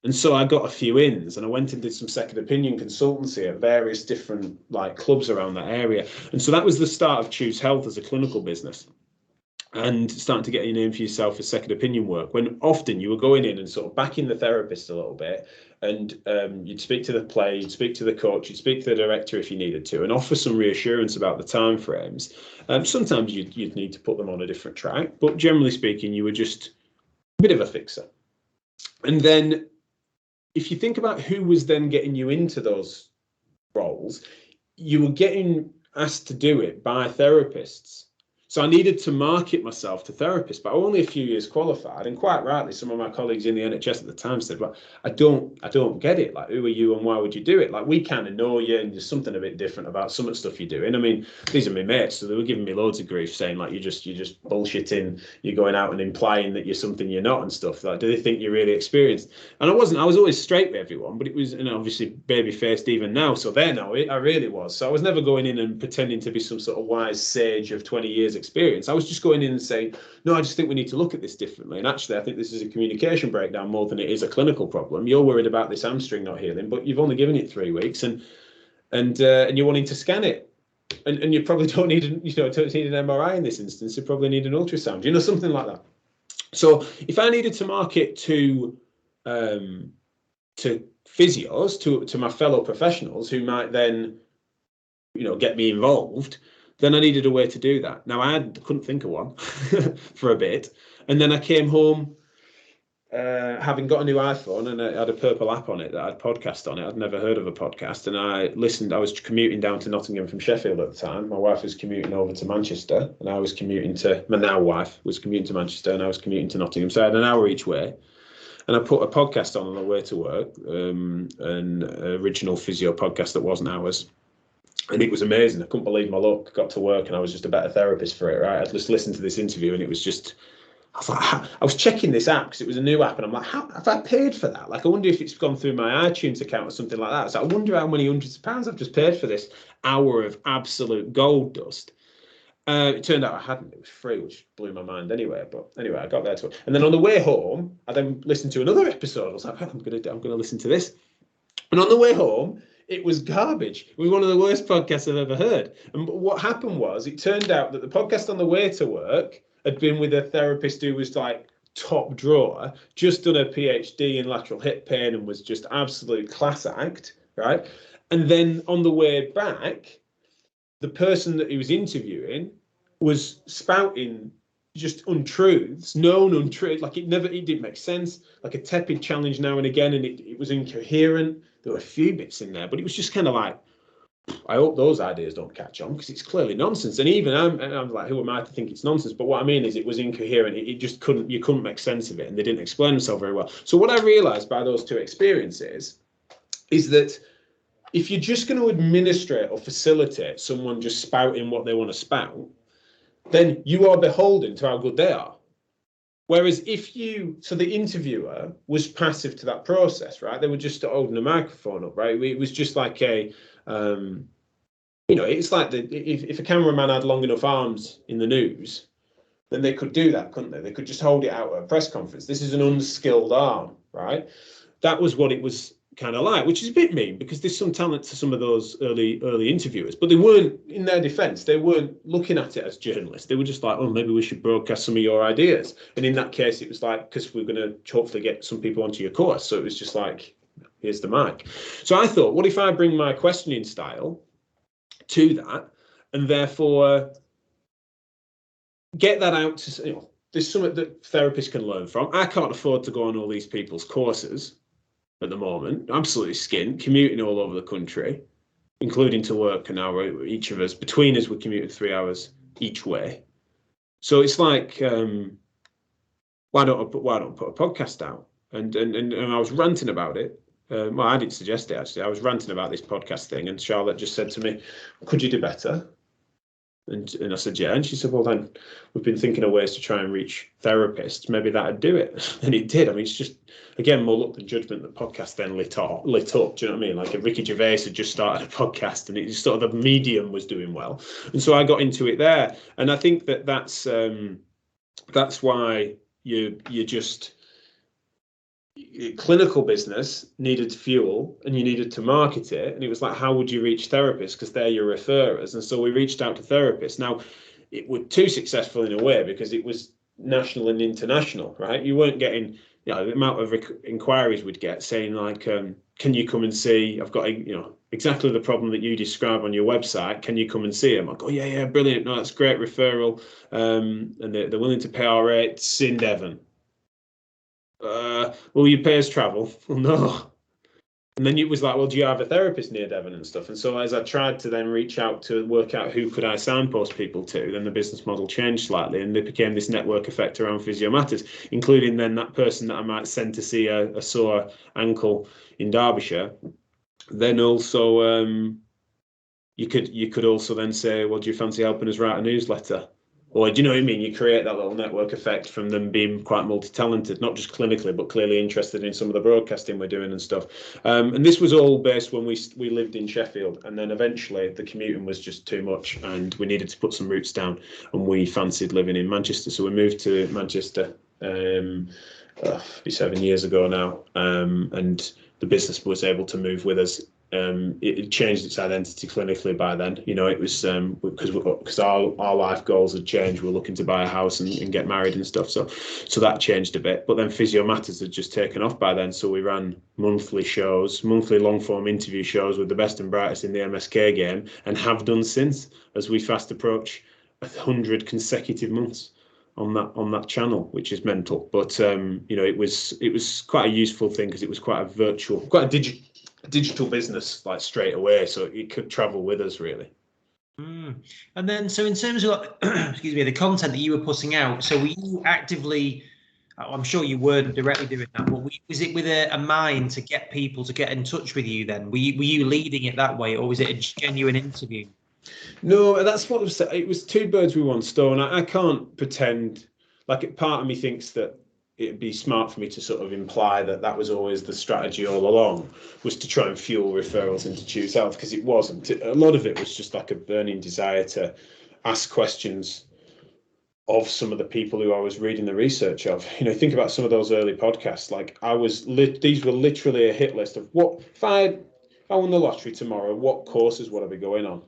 And so I got a few ins, and I went and did some second opinion consultancy at various different clubs around that area. And so that was the start of Choose Health as a clinical business, and starting to get your name for yourself as second opinion work, when often you were going in and sort of backing the therapist a little bit, and you'd speak to the player, you'd speak to the coach, you'd speak to the director if you needed to, and offer some reassurance about the timeframes. Sometimes you'd need to put them on a different track, but generally speaking, you were just a bit of a fixer. And then if you think about who was then getting you into those roles, you were getting asked to do it by therapists. So I needed to market myself to therapists, but I'm only a few years qualified, and quite rightly, some of my colleagues in the NHS at the time said, "Well, I don't get it. Like, who are you, and why would you do it? Like, we kind of know you, and there's something a bit different about some of the stuff you're doing." I mean, these are my mates, so they were giving me loads of grief, saying like, you're just bullshitting, you're going out and implying that you're something you're not and stuff. Like, do they think you're really experienced? And I wasn't. I was always straight with everyone, but it was, and obviously baby faced even now. So they know it. I really was. So I was never going in and pretending to be some sort of wise sage of 20 years experience. I was just going in and saying, no, I just think we need to look at this differently. And actually, I think this is a communication breakdown more than it is a clinical problem. You're worried about this hamstring not healing, but you've only given it 3 weeks, and you're wanting to scan it, and you probably don't need an MRI in this instance. You probably need an ultrasound, something like that. So if I needed to market to physios, to my fellow professionals who might then get me involved, then I needed a way to do that. Now I couldn't think of one for a bit, and then I came home having got a new iPhone, and I had a purple app on it that had podcast on it. I'd never heard of a podcast, and I listened. I was commuting down to Nottingham from Sheffield at the time. My wife was commuting over to Manchester, and I was commuting to, my now wife was commuting to Manchester, and I was commuting to Nottingham. So I had an hour each way. And I put a podcast on the way to work, an original physio podcast that wasn't ours. And it was amazing. I couldn't believe my luck. Got to work and I was just a better therapist for it, right? I'd just listened to this interview and it was just, I was like, I was checking this app because it was a new app, and I'm like, how have I paid for that? Like, I wonder if it's gone through my iTunes account or something like that. So I wonder how many hundreds of pounds I've just paid for this hour of absolute gold dust. It turned out I hadn't. It was free, which blew my mind anyway. But anyway, I got there to it. And then on the way home, I then listened to another episode. I was like, I'm gonna listen to this. And on the way home, it was garbage. It was one of the worst podcasts I've ever heard. And what happened was, it turned out that the podcast on the way to work had been with a therapist who was like top drawer, just done a PhD in lateral hip pain, and was just absolute class act, right? And then on the way back, the person that he was interviewing was spouting just untruths, known untruths, like it didn't make sense, like a tepid challenge now and again, and it was incoherent. There were a few bits in there, but it was just kind of like, I hope those ideas don't catch on, because it's clearly nonsense. And even I'm like, who am I to think it's nonsense? But what I mean is, it was incoherent. It just you couldn't make sense of it, and they didn't explain themselves very well. So what I realized by those two experiences is that if you're just going to administrate or facilitate someone just spouting what they want to spout, then you are beholden to how good they are. Whereas so the interviewer was passive to that process, right? They were just holding a microphone up, right? It was just like it's like if a cameraman had long enough arms in the news, then they could do that, couldn't they? They could just hold it out at a press conference. This is an unskilled arm, right? That was what it was kind of like, which is a bit mean, because there's some talent to some of those early interviewers, but they weren't, in their defense, they weren't looking at it as journalists. They were just like, oh, maybe we should broadcast some of your ideas. And in that case, it was like, because we're going to hopefully get some people onto your course. So it was just like, here's the mic. So I thought, what if I bring my questioning style to that, and therefore get that out to, there's something that therapists can learn from. I can't afford to go on all these people's courses at the moment, absolutely skint, commuting all over the country, including to work an hour each of us. Between us, we're commuting 3 hours each way. So it's like, why don't I put a podcast out? And I was ranting about it. Well, I didn't suggest it, actually. I was ranting about this podcast thing, and Charlotte just said to me, could you do better? And I said, yeah. And she said, well, then we've been thinking of ways to try and reach therapists. Maybe that'd do it. And it did. I mean, it's just, again, more luck than judgment that podcast then lit up. Do you know what I mean? Like, if Ricky Gervais had just started a podcast, and it just sort of, the medium was doing well. And so I got into it there. And I think that's why you just, clinical business needed fuel, and you needed to market it. And it was like, how would you reach therapists? Because they're your referrers. And so we reached out to therapists. Now, it was too successful in a way, because it was national and international, right? You weren't getting, the amount of inquiries we'd get saying like, can you come and see, I've got, exactly the problem that you describe on your website. Can you come and see him? I go, yeah, brilliant. No, that's great referral. And they're willing to pay our rates in Devon. Will you pay us travel? Well, no. And then it was like, well, do you have a therapist near Devon and stuff? And so as I tried to then reach out to work out who could I signpost people to, then the business model changed slightly, and it became this network effect around Physio Matters, including then that person that I might send to see a sore ankle in Derbyshire. Then also you could also then say, well, do you fancy helping us write a newsletter? Or do you know what I mean? You create that little network effect from them being quite multi-talented, not just clinically, but clearly interested in some of the broadcasting we're doing and stuff. And this was all based when we lived in Sheffield. And then eventually the commuting was just too much and we needed to put some roots down. And we fancied living in Manchester. So we moved to Manchester be 7 years ago now. And the business was able to move with us. It changed its identity clinically by then. You know, it was because our life goals had changed. We were looking to buy a house and get married and stuff. So that changed a bit. But then Physio Matters had just taken off by then. So we ran monthly long form interview shows with the best and brightest in the MSK game, and have done since, as we fast approach 100 consecutive months on that channel, which is mental. But you know, it was quite a useful thing because it was quite a digital business, like straight away, so it could travel with us really. And then, so in terms of excuse me, the content that you were putting out, so were you actively, I'm sure you weren't directly doing that, but was it with a mind to get people to get in touch with you then? Were you leading it that way, or was it a genuine interview? No, that's what it was. Two birds with one stone. I can't pretend, like, part of me thinks that it'd be smart for me to sort of imply that was always the strategy all along, was to try and fuel referrals into Choose Health, because it wasn't. A lot of it was just like a burning desire to ask questions of some of the people who I was reading the research of. You know, think about some of those early podcasts. Like, these were literally a hit list of what if I won the lottery tomorrow, what courses would I be going on?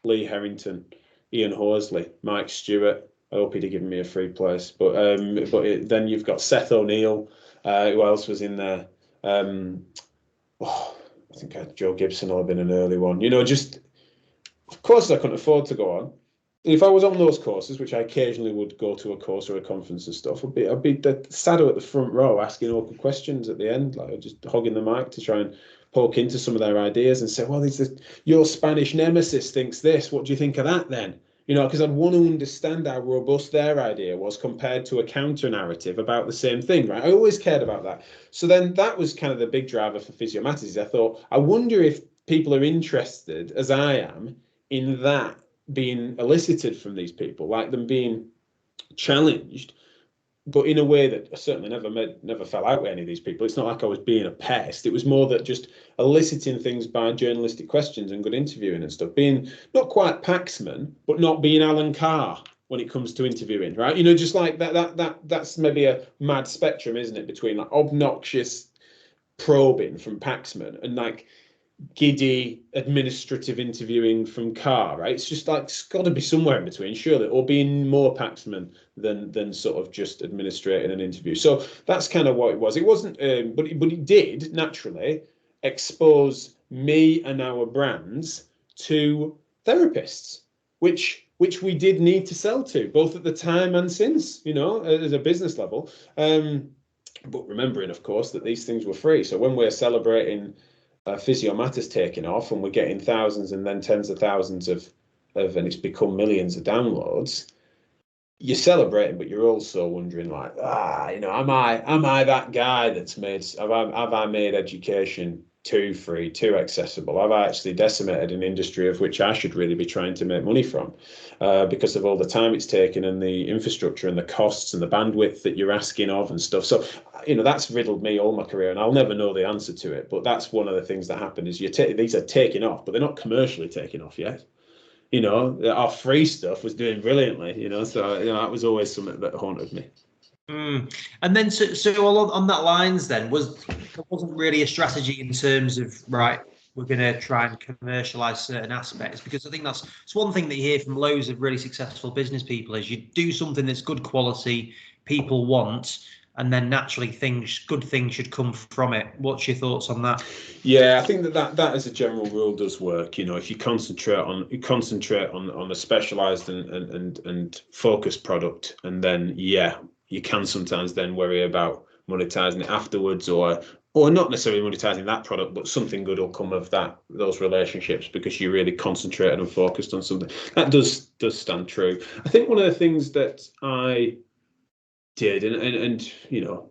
Lee Harrington, Ian Horsley, Mike Stewart. I hope he'd have given me a free place. But then you've got Seth O'Neill. Who else was in there? I think Joe Gibson will have been an early one. You know, just, of course I couldn't afford to go on. If I was on those courses, which I occasionally would go to a course or a conference and stuff, I'd be the shadow at the front row asking awkward questions at the end, like just hogging the mic to try and poke into some of their ideas and say, well, your Spanish nemesis thinks this. What do you think of that then? You know, because I'd want to understand how robust their idea was compared to a counter narrative about the same thing, right? I always cared about that. So then that was kind of the big driver for Physio Matters. I thought, I wonder if people are interested, as I am, in that being elicited from these people, like them being challenged, but in a way that I certainly never fell out with any of these people. It's not like I was being a pest. It was more that just eliciting things by journalistic questions and good interviewing and stuff. Being not quite Paxman, but not being Alan Carr when it comes to interviewing, right? You know, just like that's maybe a mad spectrum, isn't it, between like obnoxious probing from Paxman and like giddy administrative interviewing from Carr, right? It's just like, it's got to be somewhere in between, surely, or being more Paxman than sort of just administrating an interview. So that's kind of what it was. It wasn't, but it did naturally expose me and our brands to therapists, which we did need to sell to, both at the time and since, you know, as a business level. But remembering, of course, that these things were free. So when we're celebrating Physio Matters taking off and we're getting thousands and then tens of thousands of and it's become millions of downloads, you're celebrating, but you're also wondering, like, you know, am I that guy that's made, have I made education too free, too accessible? Have I actually decimated an industry of which I should really be trying to make money from, because of all the time it's taken and the infrastructure and the costs and the bandwidth that you're asking of and stuff. So, you know, that's riddled me all my career, and I'll never know the answer to it. But that's one of the things that happened, is these are taking off, but they're not commercially taking off yet. You know, our free stuff was doing brilliantly, you know, so, you know, that was always something that haunted me. And then, so on that lines, then, there wasn't really a strategy in terms of, right, we're going to try and commercialize certain aspects, because I think it's one thing that you hear from loads of really successful business people, is you do something that's good quality, people want, and then naturally good things should come from it. What's your thoughts on that? Yeah, I think that as a general rule does work. You know, if you concentrate on a specialized and focused product, and then you can sometimes then worry about monetizing it afterwards, or or not necessarily monetizing that product, but something good will come of those relationships because you really concentrated and focused on something. That does stand true. I think one of the things that I did, and you know,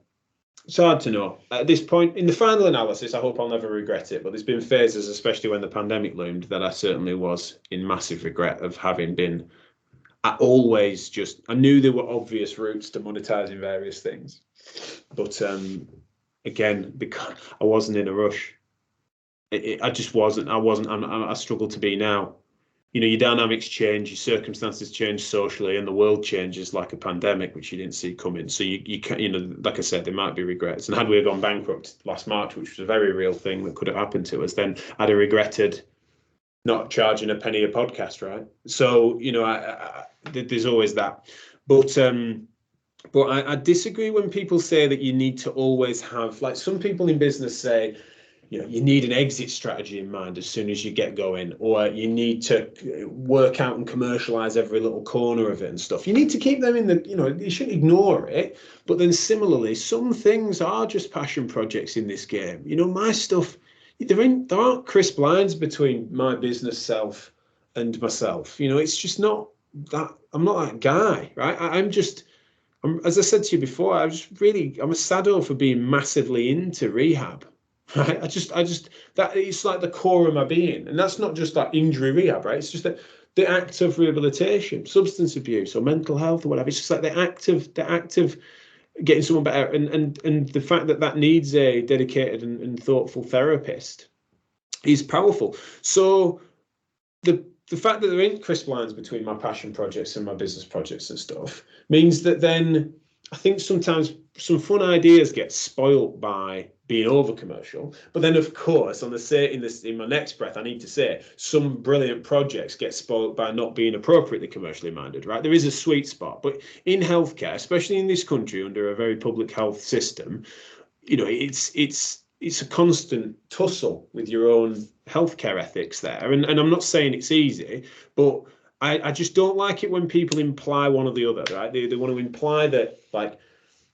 it's hard to know at this point in the final analysis. I hope I'll never regret it, but there's been phases, especially when the pandemic loomed, that I certainly was in massive regret of having been. I knew there were obvious routes to monetizing various things, but again, because I wasn't in a rush. I just wasn't. I struggle to be now. You know, your dynamics change, your circumstances change socially, and the world changes like a pandemic, which you didn't see coming. So you can't, you know, like I said, there might be regrets. And had we gone bankrupt last March, which was a very real thing that could have happened to us, then I'd have regretted not charging a penny a podcast, right? So, you know, there's always that. But I disagree when people say that you need to always have, like some people in business say, you know, you need an exit strategy in mind as soon as you get going, or you need to work out and commercialize every little corner of it and stuff. You need to keep them in the, you know, you shouldn't ignore it. But then similarly, some things are just passion projects in this game. You know, my stuff, there aren't crisp lines between my business self and myself. You know, it's just not that. I'm not that guy, right? As I said to you before, I'm a sado for being massively into rehab. Right, I just that it's like the core of my being, and that's not just like injury rehab, right? It's just that the act of rehabilitation, substance abuse or mental health or whatever. It's just like the act of getting someone better, and the fact that needs a dedicated and thoughtful therapist is powerful. So the fact that there ain't crisp lines between my passion projects and my business projects and stuff means that then I think sometimes some fun ideas get spoilt by being over commercial. But then, of course, in my next breath, I need to say some brilliant projects get spoilt by not being appropriately commercially minded. Right? There is a sweet spot, but in healthcare, especially in this country under a very public health system, you know, it's a constant tussle with your own healthcare ethics there. And I'm not saying it's easy, but I just don't like it when people imply one or the other, right? They want to imply that, like,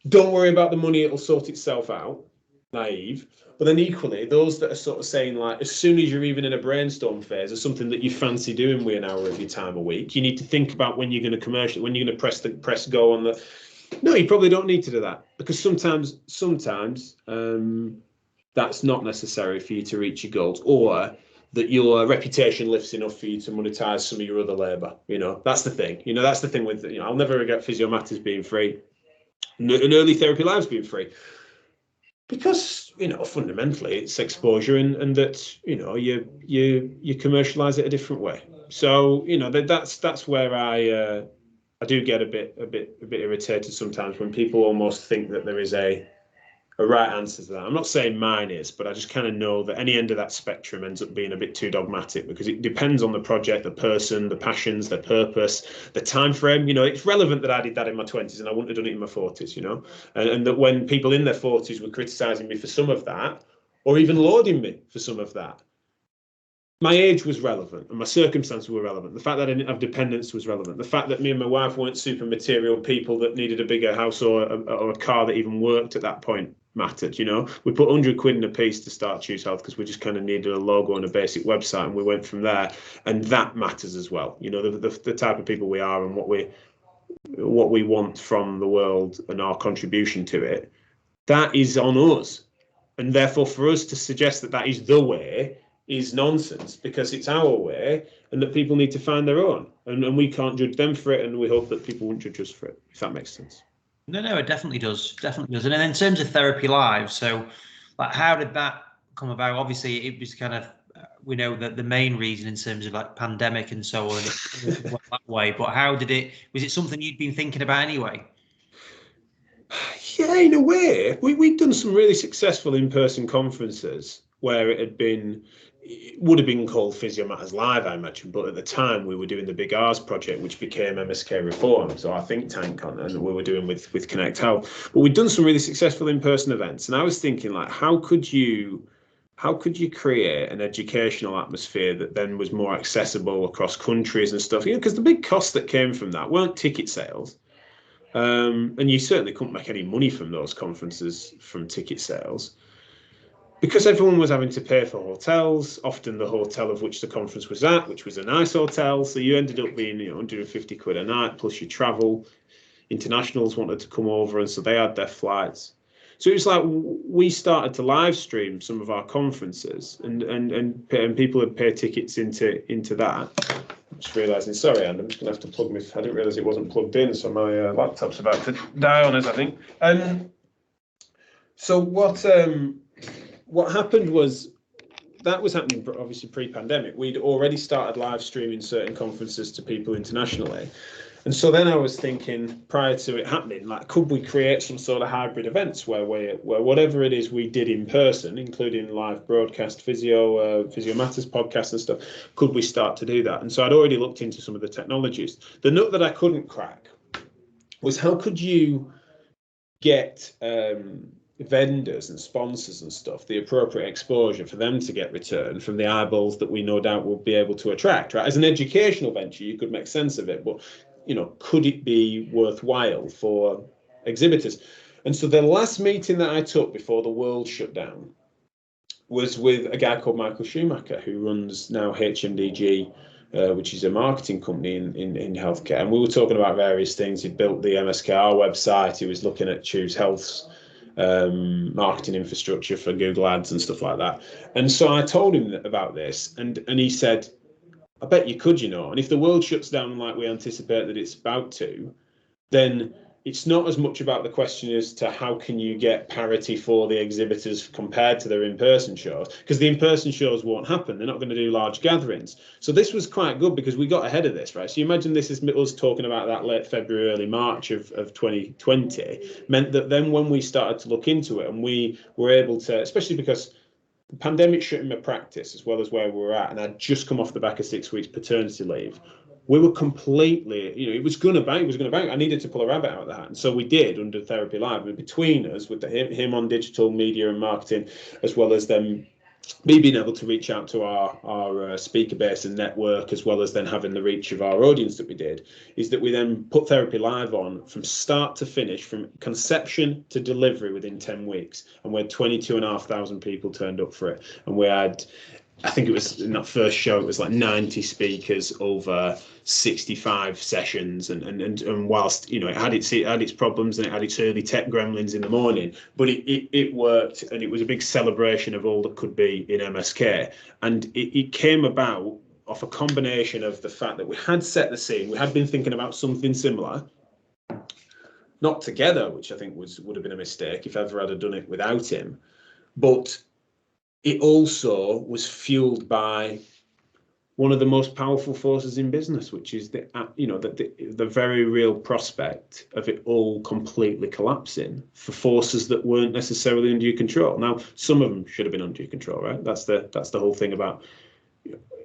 don't worry about the money, it'll sort itself out. Naive. But then equally, those that are sort of saying, like, as soon as you're even in a brainstorm phase or something that you fancy doing with an hour of your time a week, you need to think about when you're going to press go on the. No, you probably don't need to do that, because sometimes that's not necessary for you to reach your goals, or that your reputation lifts enough for you to monetize some of your other labor. You know, that's the thing. You know, that's the thing with, you know, I'll never regret Physio Matters being free and early therapy lives being free, because, you know, fundamentally it's exposure, and that, you know, you commercialize it a different way. So, you know, that's where I do get a bit irritated sometimes when people almost think that there is a right answer to that. I'm not saying mine is, but I just kind of know that any end of that spectrum ends up being a bit too dogmatic, because it depends on the project, the person, the passions, the purpose, the time frame. You know, it's relevant that I did that in my 20s and I wouldn't have done it in my 40s, you know, and that when people in their 40s were criticizing me for some of that, or even lauding me for some of that, my age was relevant and my circumstances were relevant. The fact that I didn't have dependents was relevant. The fact that me and my wife weren't super material people that needed a bigger house or a car that even worked at that point mattered. You know, we put 100 quid in a piece to start Choose Health because we just kind of needed a logo and a basic website, and we went from there. And that matters as well. You know, the type of people we are and what we want from the world and our contribution to it, that is on us. And therefore, for us to suggest that that is the way is nonsense, because it's our way, and that people need to find their own, and we can't judge them for it, and we hope that people won't judge us for it, if that makes sense. No, it definitely does. And then in terms of therapy live, so like, how did that come about? Obviously, it was kind of, we know that the main reason in terms of like pandemic and so on, it went that way. But how did it? Was it something you'd been thinking about anyway? Yeah, in a way, we'd done some really successful in-person conferences where it would have been called Physio Matters Live, I imagine, but at the time we were doing the Big R's project, which became MSKReform, so our think tank on, and we were doing with Connect Health. But we'd done some really successful in-person events, and I was thinking, like, how could you create an educational atmosphere that then was more accessible across countries and stuff? You know, because the big costs that came from that weren't ticket sales. And you certainly couldn't make any money from those conferences from ticket sales. because everyone was having to pay for hotels, often the hotel of which the conference was at, which was a nice hotel. So you ended up being 150 quid a night plus your travel. Internationals wanted to come over, and so they had their flights. So it was like we started to live stream some of our conferences, and people had paid tickets into that. I'm just realising, sorry, Anne, I'm just going to have to plug my. I didn't realise it wasn't plugged in, so my laptop's about to die on us, I think. So what happened was that was happening obviously pre-pandemic. We'd already started live streaming certain conferences to people internationally. And so then I was thinking, prior to it happening, like, could we create some sort of hybrid events where whatever it is we did in person, including live broadcast, Physio Matters Podcast and stuff, could we start to do that? And so I'd already looked into some of the technologies. The nut that I couldn't crack was how could you get vendors and sponsors and stuff the appropriate exposure for them to get return from the eyeballs that we no doubt will be able to attract, right? As an educational venture, you could make sense of it, but could it be worthwhile for exhibitors? And so the last meeting that I took before the world shut down was with a guy called Michael Schumacher, who runs now HMDG, which is a marketing company in healthcare. And we were talking about various things. He'd built the MSKR website. He was looking at Choose Health's marketing infrastructure for Google Ads and stuff like that. And so I told him about this, and he said, I bet you could, and if the world shuts down like we anticipate that it's about to, then it's not as much about the question as to how can you get parity for the exhibitors compared to their in-person shows, because the in-person shows won't happen. They're not going to do large gatherings. So this was quite good because we got ahead of this, right? So you imagine this is us talking about that late February, early March of 2020, meant that then when we started to look into it and we were able to, especially because the pandemic shut my practice as well as where we were at, and I'd just come off the back of 6 weeks paternity leave. We were completely, it was going to bang. I needed to pull a rabbit out of the hat. And so we did under Therapy Live. And between us, with him on digital media and marketing, as well as them, me being able to reach out to our speaker base and network, as well as then having the reach of our audience that we did, is that we then put Therapy Live on from start to finish, from conception to delivery within 10 weeks. And we had 22,500 people turned up for it. And we had, I think it was in that first show, it was like 90 speakers over 65 sessions, and whilst it had its problems and it had its early tech gremlins in the morning, but it worked, and it was a big celebration of all that could be in MSK. And it came about off a combination of the fact that we had set the scene, we had been thinking about something similar, not together, which I think would have been a mistake if ever I'd have done it without him, but it also was fueled by one of the most powerful forces in business, which is the very real prospect of it all completely collapsing for forces that weren't necessarily under your control. Now, some of them should have been under your control, right? That's the whole thing about,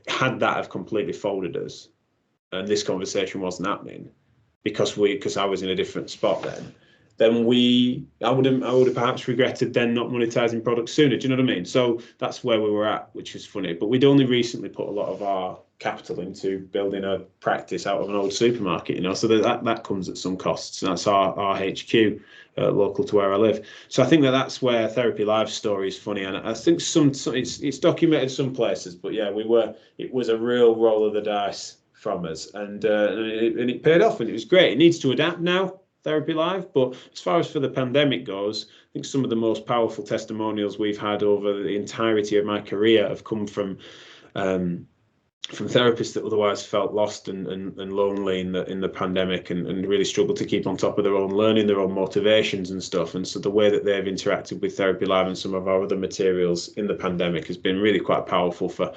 had that have completely folded us, and this conversation wasn't happening because I was in a different spot then I would have perhaps regretted then not monetizing products sooner. Do you know what I mean? So that's where we were at, which is funny. But we'd only recently put a lot of our capital into building a practice out of an old supermarket, so that comes at some costs. And that's our HQ, local to where I live. So I think that's where Therapy Live's story is funny. And I think it's documented some places, but yeah, it was a real roll of the dice from us, and it paid off, and it was great. It needs to adapt now, Therapy Live, but as far as for the pandemic goes, I think some of the most powerful testimonials we've had over the entirety of my career have come from therapists that otherwise felt lost and lonely in the pandemic, and really struggled to keep on top of their own learning, their own motivations and stuff. And so the way that they've interacted with Therapy Live and some of our other materials in the pandemic has been really quite powerful for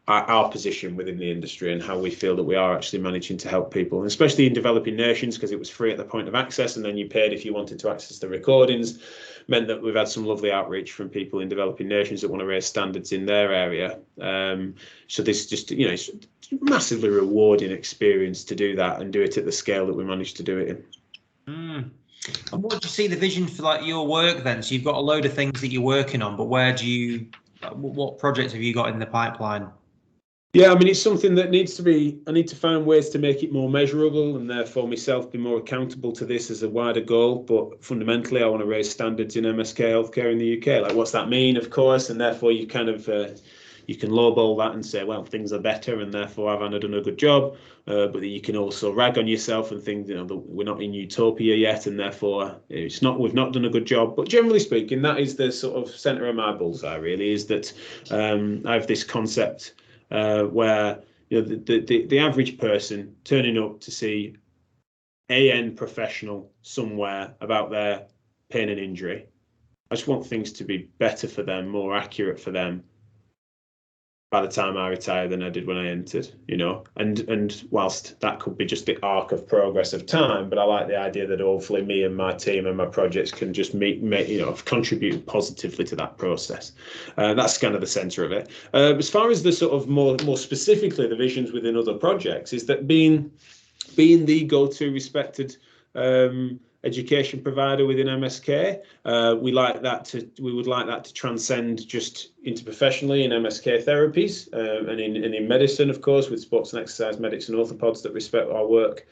our position within the industry and how we feel that we are actually managing to help people, and especially in developing nations, because it was free at the point of access, and then you paid if you wanted to access the recordings. Meant that we've had some lovely outreach from people in developing nations that want to raise standards in their area. So this just, it's a massively rewarding experience to do that and do it at the scale that we managed to do it in. And what do you see the vision for your work then? So you've got a load of things that you're working on, but what projects have you got in the pipeline? Yeah, I mean, it's something that needs to be, I need to find ways to make it more measurable and therefore myself be more accountable to this as a wider goal. But fundamentally, I want to raise standards in MSK healthcare in the UK. Like, what's that mean, of course? And therefore, you kind of, you can lowball that and say, well, things are better and therefore I've done a good job. But you can also rag on yourself and think, we're not in utopia yet and therefore we've not done a good job. But generally speaking, that is the sort of centre of my bullseye, really, is that I have this concept where the average person turning up to see a end professional somewhere about their pain and injury, I just want things to be better for them, more accurate for them by the time I retire than I did when I entered, and whilst that could be just the arc of progress of time, but I like the idea that hopefully me and my team and my projects can just contribute positively to that process. That's kind of the center of it. As far as the sort of more specifically the visions within other projects, is that being the go-to respected education provider within MSK, we would like that to transcend just interprofessionally in MSK therapies and in medicine, of course, with sports and exercise medics and orthopods that respect our work.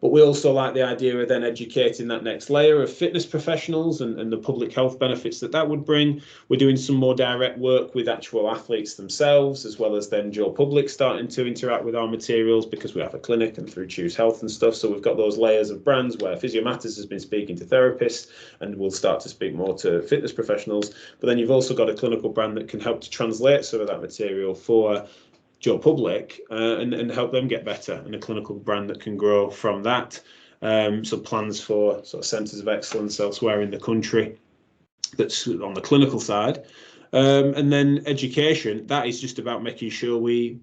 But we also like the idea of then educating that next layer of fitness professionals and the public health benefits that would bring. We're doing some more direct work with actual athletes themselves, as well as then Joe Public starting to interact with our materials because we have a clinic and through Choose Health and stuff. So we've got those layers of brands where Physio Matters has been speaking to therapists and we'll start to speak more to fitness professionals. But then you've also got a clinical brand that can help to translate some of that material for Joe Public and help them get better, and a clinical brand that can grow from that. So plans for sort of centres of excellence elsewhere in the country that's on the clinical side. And then education, that is just about making sure we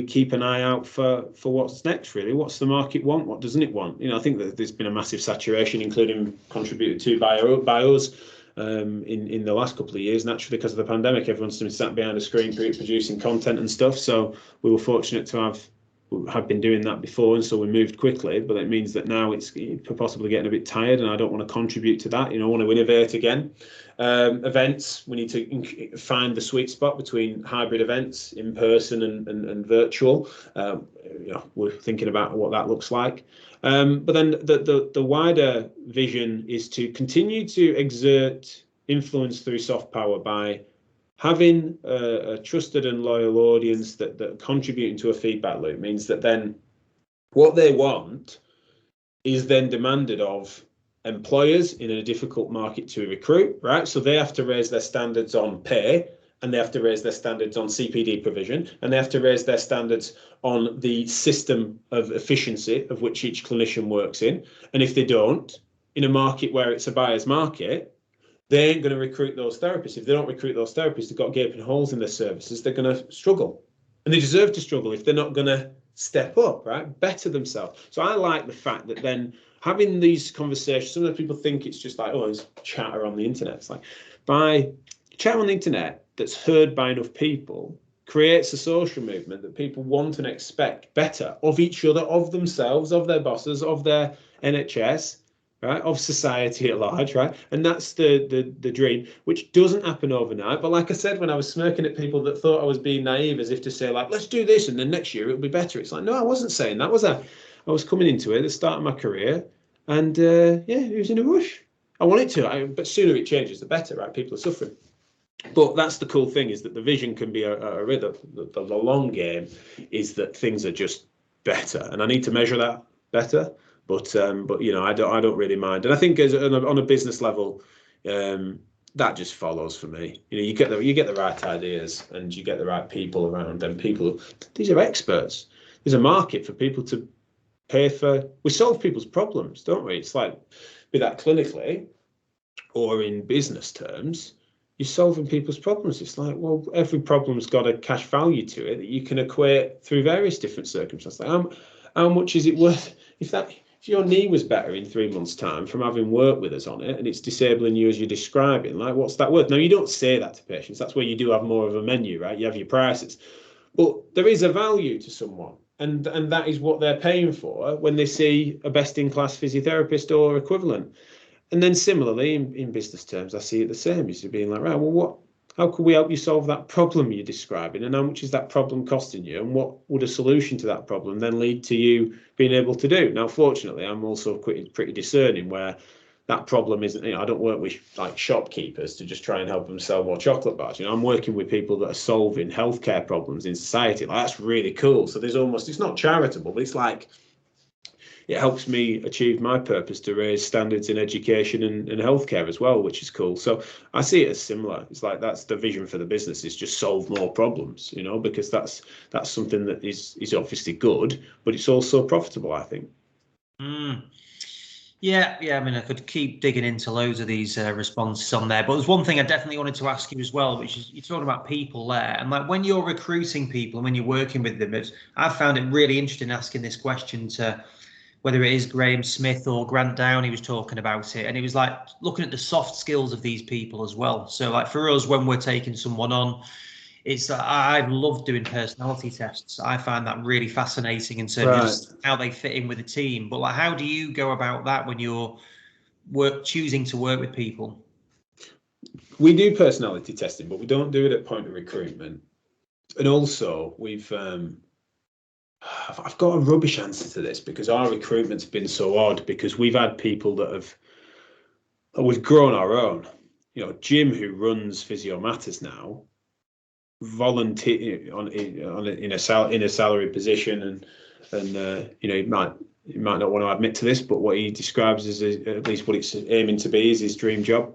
keep an eye out for what's next, really. What's the market want? What doesn't it want? I think that there's been a massive saturation, including contributed to by us. In the last couple of years, naturally, because of the pandemic, everyone's been sat behind a screen producing content and stuff. So we were fortunate to have been doing that before, and so we moved quickly. But it means that now it's possibly getting a bit tired, and I don't want to contribute to that. I want to innovate again. Events, we need to find the sweet spot between hybrid events, in person and virtual. We're thinking about what that looks like. But then the wider vision is to continue to exert influence through soft power by having a trusted and loyal audience that are contributing to a feedback loop. Means that then what they want is then demanded of employers in a difficult market to recruit, right? So they have to raise their standards on pay, and they have to raise their standards on CPD provision, and they have to raise their standards on the system of efficiency of which each clinician works in. And if they don't, in a market where it's a buyer's market, they ain't going to recruit those therapists. If they don't recruit those therapists, they've got gaping holes in their services, they're going to struggle. And they deserve to struggle if they're not going to step up, right? Better themselves. So I like the fact that then having these conversations, some of the people think it's just like, oh, it's chatter on the internet. It's like, by chat on the internet that's heard by enough people creates a social movement that people want and expect better of each other, of themselves, of their bosses, of their NHS, right, of society at large, right? And that's the dream, which doesn't happen overnight. But like I said, when I was smirking at people that thought I was being naive, as if to say, like, let's do this and then next year it'll be better. It's like, no, I wasn't saying that, was I? I was coming into it at the start of my career, and it was in a rush. I want it to, but sooner it changes, the better, right? People are suffering. But that's the cool thing, is that the vision can be a rhythm. The long game is that things are just better, and I need to measure that better. But I don't really mind, and I think on a business level, that just follows for me. You get the right ideas and you get the right people around, and these are experts. There's a market for people to pay for. We solve people's problems, don't we? It's like, be that clinically or in business terms, you're solving people's problems. It's like, well, every problem's got a cash value to it that you can equate through various different circumstances. Like how much is it worth if your knee was better in 3 months' time from having worked with us on it, and it's disabling you as you're describing, like, what's that worth? Now, you don't say that to patients. That's where you do have more of a menu, right? You have your prices. But there is a value to someone, and that is what they're paying for when they see a best-in-class physiotherapist or equivalent. And then similarly, in business terms, I see it the same. You're being like, right, well, How can we help you solve that problem you're describing, and how much is that problem costing you, and what would a solution to that problem then lead to you being able to do? Now, fortunately, I'm also pretty discerning where that problem isn't, I don't work with like shopkeepers to just try and help them sell more chocolate bars. I'm working with people that are solving healthcare problems in society. Like, that's really cool. So there's almost, it's not charitable, but it's like, it helps me achieve my purpose to raise standards in education and healthcare as well, which is cool. So I see it as similar. It's like, that's the vision for the business, is just solve more problems, because that's something that is obviously good, but it's also profitable, I think. Yeah. I mean, I could keep digging into loads of these responses on there, but there's one thing I definitely wanted to ask you as well, which is, you're talking about people there, and like when you're recruiting people and when you're working with them, I've found it really interesting asking this question to whether it is Graham Smith or Grant Downey was talking about it, and it was like looking at the soft skills of these people as well. So like for us, when we're taking someone on, it's I've loved doing personality tests. I find that really fascinating in terms of how they fit in with the team. But like, how do you go about that when you're choosing to work with people? We do personality testing, but we don't do it at point of recruitment. And also, I've got a rubbish answer to this, because our recruitment's been so odd, because we've had people that we've grown our own. Jim, who runs Physio Matters now, volunteer in a salary position, and he might not want to admit to this, but what he describes as at least what it's aiming to be is his dream job.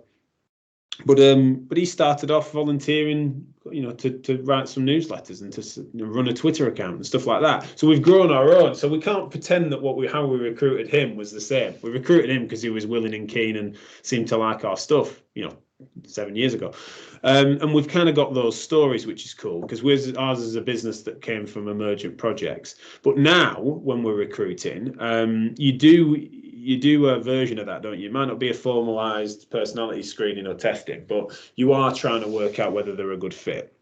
But he started off volunteering, to write some newsletters and to run a Twitter account and stuff like that. So we've grown our own. So we can't pretend that how we recruited him was the same. We recruited him because he was willing and keen and seemed to like our stuff, 7 years ago. And we've kind of got those stories, which is cool, because ours is a business that came from emergent projects. But now, when we're recruiting, you do a version of that, don't you? It might not be a formalized personality screening or testing, but you are trying to work out whether they're a good fit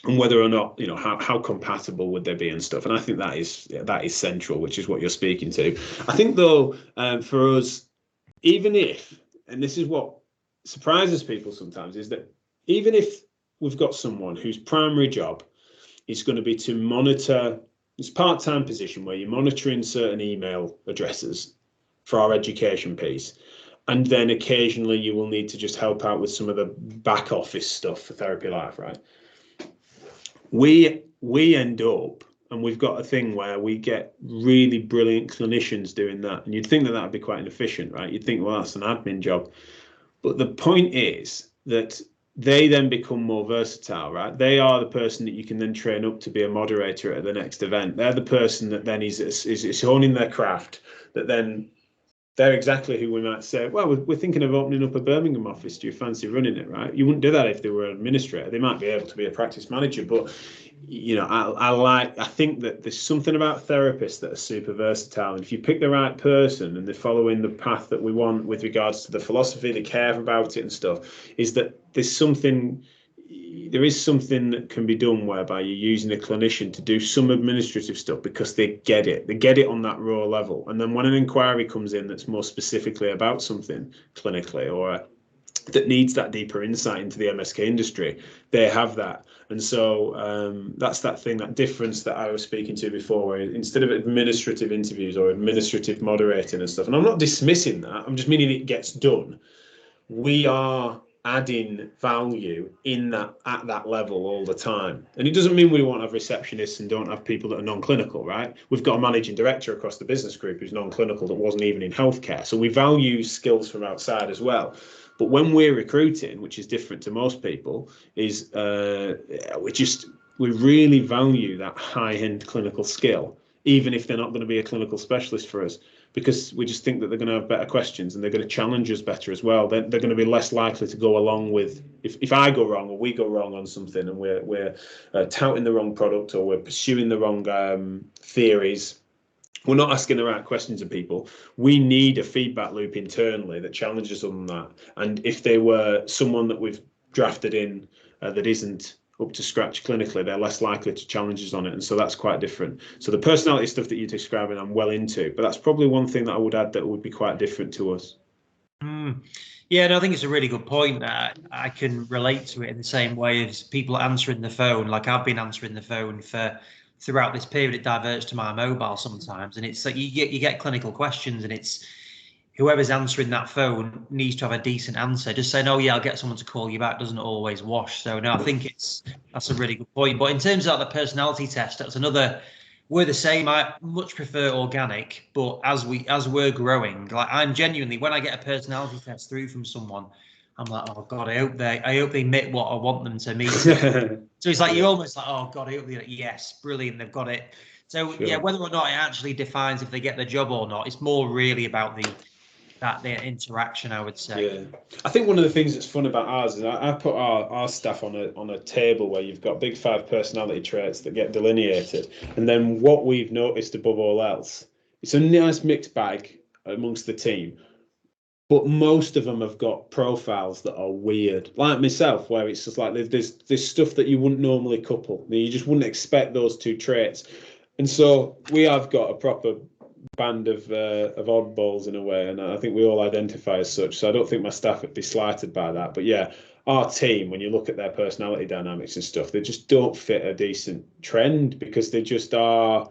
and whether or not, how compatible would they be and stuff. And I think that is central, which is what you're speaking to. I think, though, for us, even if, and this is what surprises people sometimes, is that even if we've got someone whose primary job is going to be to monitor, it's a part-time position where you're monitoring certain email addresses for our education piece, and then occasionally you will need to just help out with some of the back office stuff for Therapy Life, right? We end up, and we've got a thing where we get really brilliant clinicians doing that, and you'd think that would be quite inefficient, right? You'd think, well, that's an admin job, but the point is that they then become more versatile, right? They are the person that you can then train up to be a moderator at the next event. They're the person that then is honing their craft, that then they're exactly who we might say, well, we're thinking of opening up a Birmingham office. Do you fancy running it, right? You wouldn't do that if they were an administrator. They might be able to be a practice manager, but I think that there's something about therapists that are super versatile. And if you pick the right person and they're following the path that we want with regards to the philosophy, they care about it and stuff, is that there is something that can be done whereby you're using a clinician to do some administrative stuff because they get it on that raw level. And then when an inquiry comes in that's more specifically about something clinically or that needs that deeper insight into the MSK industry, they have that. And so that's that thing, that difference that I was speaking to before, where instead of administrative interviews or administrative moderating and stuff, and I'm not dismissing that, I'm just meaning it gets done. We are adding value at that level all the time. And it doesn't mean we won't have receptionists and don't have people that are non-clinical, right? We've got a managing director across the business group who's non-clinical that wasn't even in healthcare. So we value skills from outside as well. But when we're recruiting, which is different to most people, is we really value that high-end clinical skill, even if they're not going to be a clinical specialist for us, because we just think that they're going to have better questions and they're going to challenge us better as well. They're going to be less likely to go along with, if I go wrong or we go wrong on something and we're touting the wrong product or we're pursuing the wrong theories, we're not asking the right questions of people. We need a feedback loop internally that challenges them on that. And if they were someone that we've drafted in that isn't up to scratch clinically, they're less likely to challenge us on it. And so that's quite different. So the personality stuff that you're describing, I'm well into, but that's probably one thing that I would add that would be quite different to us. Yeah, no, I think it's a really good point. I can relate to it in the same way as people answering the phone. Like I've been answering the phone for throughout this period. It diverts to my mobile sometimes, and it's like you get clinical questions, and it's whoever's answering that phone needs to have a decent answer. Just saying, "Oh yeah, I'll get someone to call you back," doesn't always wash. So no, I think that's a really good point. But in terms of the personality test, that's another. We're the same. I much prefer organic, but as we're growing, like I'm genuinely, when I get a personality test through from someone, I'm like, oh God, I hope they meet what I want them to meet. So it's like you're almost like, oh God, I hope they, yes, brilliant, they've got it. So yeah, whether or not it actually defines if they get the job or not, it's more really about the interaction, I would say. Yeah, I think one of the things that's fun about ours is I put our staff on a table where you've got big 5 personality traits that get delineated, and then what we've noticed above all else, it's a nice mixed bag amongst the team, but most of them have got profiles that are weird, like myself, where it's just like there's stuff that you wouldn't normally couple. You just wouldn't expect those 2 traits, and so we have got a proper band of oddballs in a way, and I think we all identify as such. So I don't think my staff would be slighted by that. But yeah, our team, when you look at their personality dynamics and stuff, they just don't fit a decent trend because they just are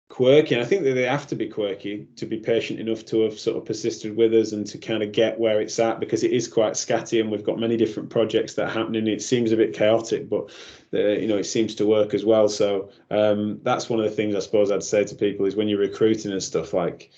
quirky. And I think that they have to be quirky to be patient enough to have sort of persisted with us and to kind of get where it's at, because it is quite scatty and we've got many different projects that are happening. It seems a bit chaotic, but it seems to work as well. So that's one of the things I suppose I'd say to people is when you're recruiting and stuff, like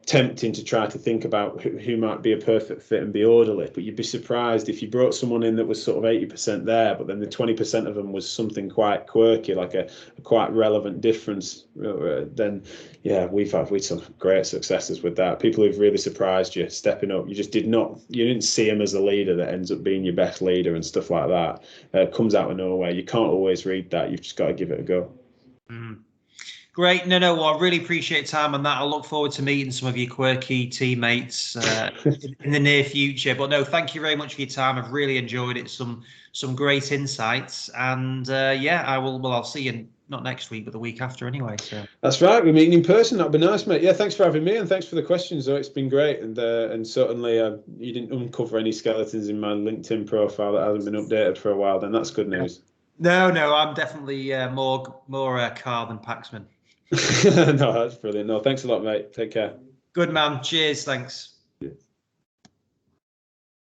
tempting to try to think about who might be a perfect fit and be orderly, but you'd be surprised if you brought someone in that was sort of 80% there, but then the 20% of them was something quite quirky, like a quite relevant difference. Then yeah, we've had some great successes with that. People who've really surprised you, stepping up. You didn't see him as a leader that ends up being your best leader and stuff like that. Comes out of nowhere. You can't always read that. You've just got to give it a go. Great. No. Well, I really appreciate your time on that. I look forward to meeting some of your quirky teammates in the near future. But no, thank you very much for your time. I've really enjoyed it. Some great insights. And yeah, I will. Well, I'll see you not next week, but the week after anyway. So that's right. We're meeting in person. That'd be nice, mate. Yeah, thanks for having me and thanks for the questions. Though it's been great, and certainly you didn't uncover any skeletons in my LinkedIn profile that hasn't been updated for a while. Then that's good news. No, I'm definitely more Carl than Paxman. No, that's brilliant. No, thanks a lot, mate. Take care. Good man. Cheers. Thanks.